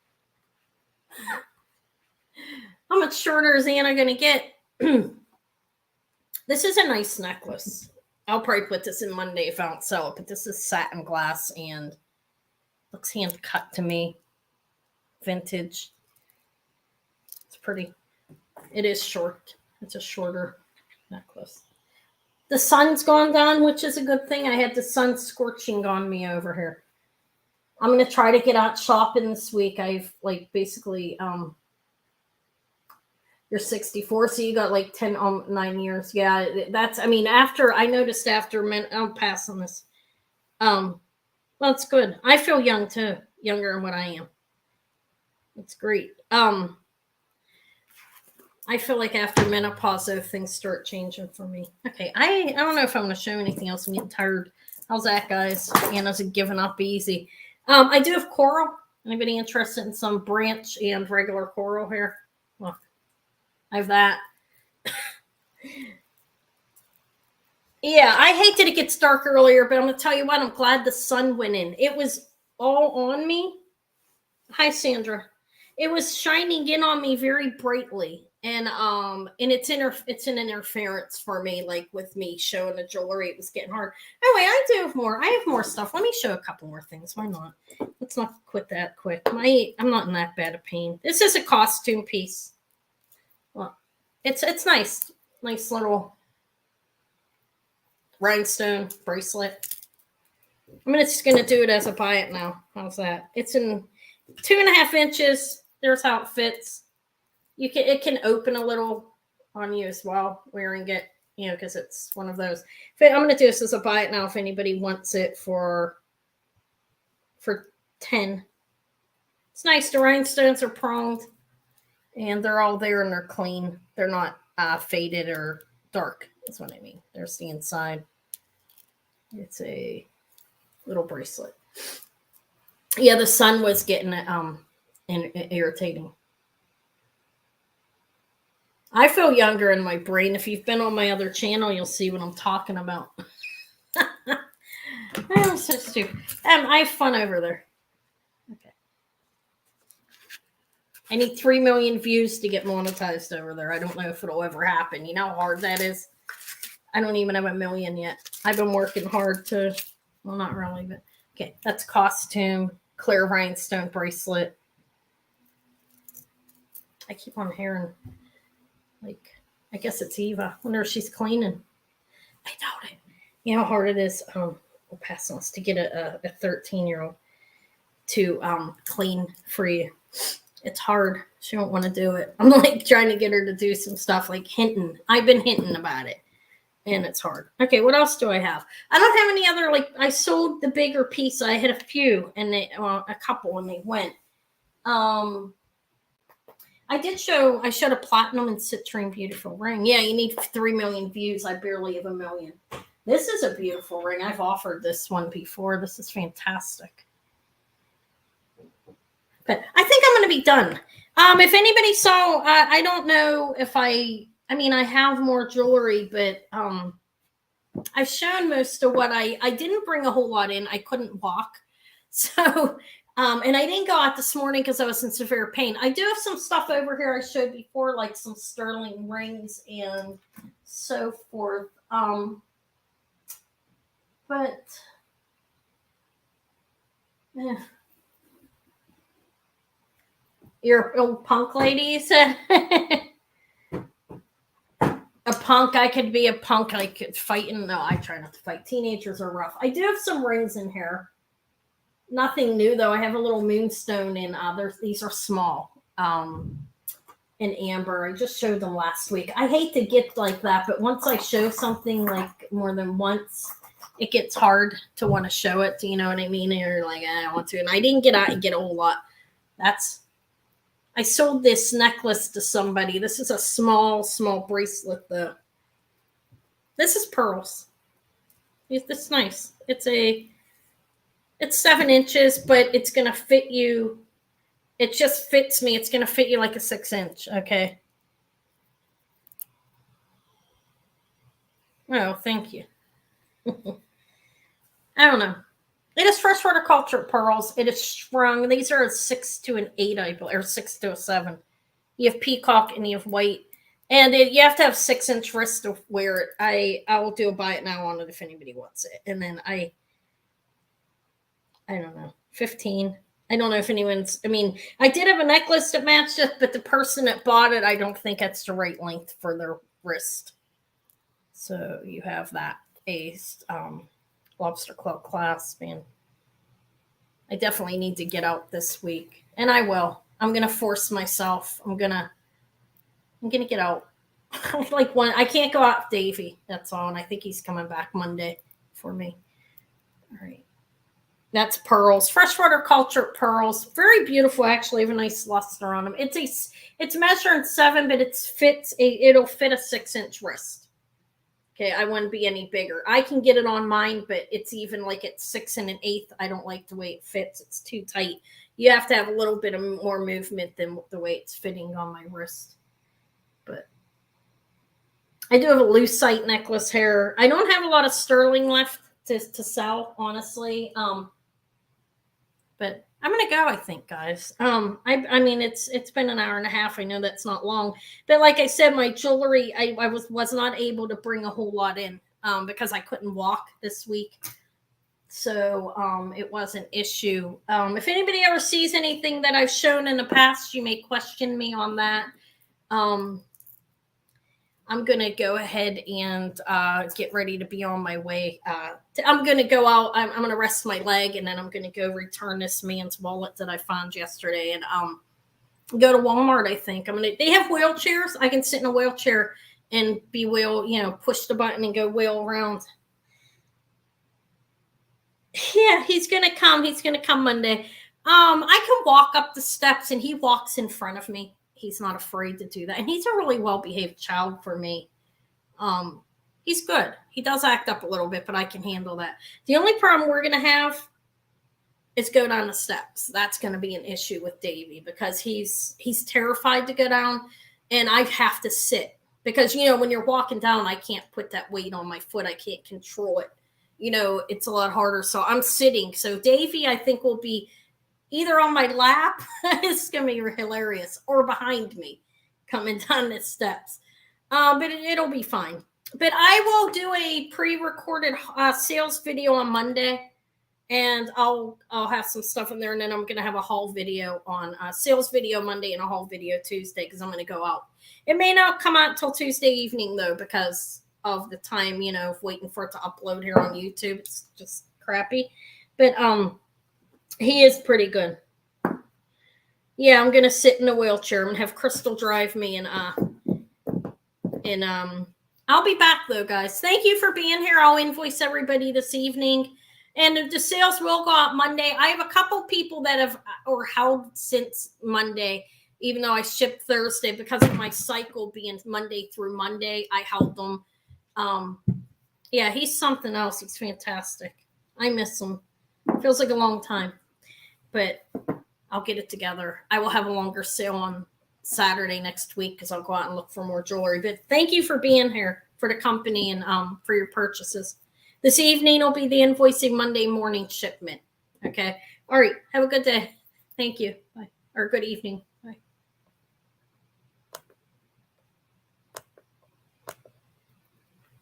How much shorter is Anna going to get? This is a nice necklace. I'll probably put this in Monday if I don't sell it, but this is satin glass and looks hand cut to me. Vintage. It's pretty. It is short. It's a shorter necklace. The sun's gone down, which is a good thing. I had the sun scorching on me over here. I'm going to try to get out shopping this week. I've basically, you're 64, so you got 9 years. Yeah, I noticed after I'll pass on this. Well, it's good. I feel young too, younger than what I am. It's great. I feel like after menopause, though, things start changing for me. Okay, I don't know if I'm going to show anything else. I'm getting tired. How's that, guys? Anna's giving up easy. I do have coral. Anybody interested in some branch and regular coral here? Look. I have that. Yeah, I hate that it gets dark earlier, but I'm going to tell you what, I'm glad the sun went in. It was all on me. Hi, Sandra. It was shining in on me very brightly. And it's an interference for me, with me showing the jewelry. It was getting hard. Anyway, I have more stuff. Let me show a couple more things. Why not? Let's not quit that quick. I'm not in that bad of pain. This is a costume piece. Well, it's nice. Nice little rhinestone bracelet. I'm just going to do it as a buy it now. How's that? It's in 2.5 inches. There's how it fits. It can open a little on you as well, wearing it, because it's one of those. I'm going to do this as a buy it now if anybody wants it for 10. It's nice. The rhinestones are pronged. And they're all there and they're clean. They're not faded or dark. That's what I mean. There's the inside. It's a little bracelet. Yeah, the sun was getting irritating. I feel younger in my brain. If you've been on my other channel, you'll see what I'm talking about. I'm so stupid. I have fun over there. Okay. I need 3 million views to get monetized over there. I don't know if it'll ever happen. You know how hard that is? I don't even have 1 million yet. I've been working hard to, well, not really, but okay. That's costume, clear rhinestone bracelet. I keep on hearing, like, I guess it's Eva. I wonder if she's cleaning. I doubt it. You know how hard it is. We'll pass on this to get a 13-year-old to clean for you. It's hard. She won't want to do it. I'm like trying to get her to do some stuff, like hinting. I've been hinting about it, and it's hard. Okay, what else do I have? I don't have any other, like, I sold the bigger piece. I had a few, and a couple, and they went. I showed a platinum and citrine beautiful ring. Yeah, you need 3 million views. I barely have 1 million. This is a beautiful ring. I've offered this one before. This is fantastic. But I think I'm going to be done. If anybody saw, I don't know if I have more jewelry, but I've shown most of what I didn't bring a whole lot in. I couldn't walk. So, and I didn't go out this morning because I was in severe pain. I do have some stuff over here I showed before, like some sterling rings and so forth. But, yeah. You're old punk lady, you said? A punk, I could be a punk, like fighting. No, I try not to fight. Teenagers are rough. I do have some rings in here. Nothing new, though. I have a little Moonstone in others. These are small. In amber. I just showed them last week. I hate to get like that, but once I show something like more than once, it gets hard to want to show it. Do you know what I mean? And you're like, I don't want to. And I didn't get out and get a whole lot. I sold this necklace to somebody. This is a small bracelet, though. This is pearls. It's nice. It's 7 inches, but it's going to fit you. It just fits me. It's going to fit you like a 6-inch. Okay. Oh, thank you. I don't know. It is fresh horticulture pearls. It is strung. These are a 6 to an 8, I believe, or 6 to a 7. You have peacock and you have white. And you have to have 6-inch wrist to wear it. I will do a buy it now on it if anybody wants it. And then I don't know, 15. I don't know if anyone's, I did have a necklace that matched it, but the person that bought it, I don't think that's the right length for their wrist. So you have that. Lobster claw clasp, man. I definitely need to get out this week, and I will. I'm gonna force myself. I'm gonna get out. I can't go out with Davey. That's all, and I think he's coming back Monday for me. All right, that's pearls, freshwater culture pearls, very beautiful. Actually, have a nice luster on them. It's measuring 7, but it'll fit a 6-inch wrist. Okay, I wouldn't be any bigger. I can get it on mine, but it's even like it's 6 1/8. I don't like the way it fits. It's too tight. You have to have a little bit of more movement than the way it's fitting on my wrist. But I do have a lucite necklace here. I don't have a lot of sterling left to sell, honestly. But I'm gonna go, I think, guys. It's been an hour and a half. I know that's not long, but like I said, my jewelry, I was not able to bring a whole lot in because I couldn't walk this week, so it was an issue. If anybody ever sees anything that I've shown in the past, you may question me on that. I'm going to go ahead and get ready to be on my way. I'm going to go out. I'm going to rest my leg, and then I'm going to go return this man's wallet that I found yesterday and go to Walmart, I think. They have wheelchairs. I can sit in a wheelchair and push the button and go wheel around. Yeah, he's going to come. He's going to come Monday. I can walk up the steps, and he walks in front of me. He's not afraid to do that. And he's a really well-behaved child for me. He's good. He does act up a little bit, but I can handle that. The only problem we're going to have is go down the steps. That's going to be an issue with Davey because he's terrified to go down, and I have to sit. Because, when you're walking down, I can't put that weight on my foot. I can't control it. It's a lot harder. So I'm sitting. So Davey, I think, will be either on my lap, it's going to be hilarious, or behind me coming down the steps. But it'll be fine. But I will do a pre-recorded sales video on Monday. and I'll have some stuff in there, and then I'm gonna have a haul video on sales video Monday and a haul video Tuesday because I'm gonna go out. It may not come out till Tuesday evening though because of the time, of waiting for it to upload here on YouTube. It's just crappy, but he is pretty good. Yeah, I'm gonna sit in a wheelchair and have Crystal drive me, and I'll be back though, guys. Thank you for being here. I'll invoice everybody this evening. And the sales will go out Monday. I have a couple people that have held since Monday, even though I shipped Thursday because of my cycle being Monday through Monday. I held them. Yeah, he's something else. He's fantastic. I miss him. Feels like a long time, but I'll get it together. I will have a longer sale on Saturday next week because I'll go out and look for more jewelry. But thank you for being here for the company and for your purchases. This evening will be the invoicing Monday morning shipment. Okay. All right. Have a good day. Thank you. Bye. Or good evening.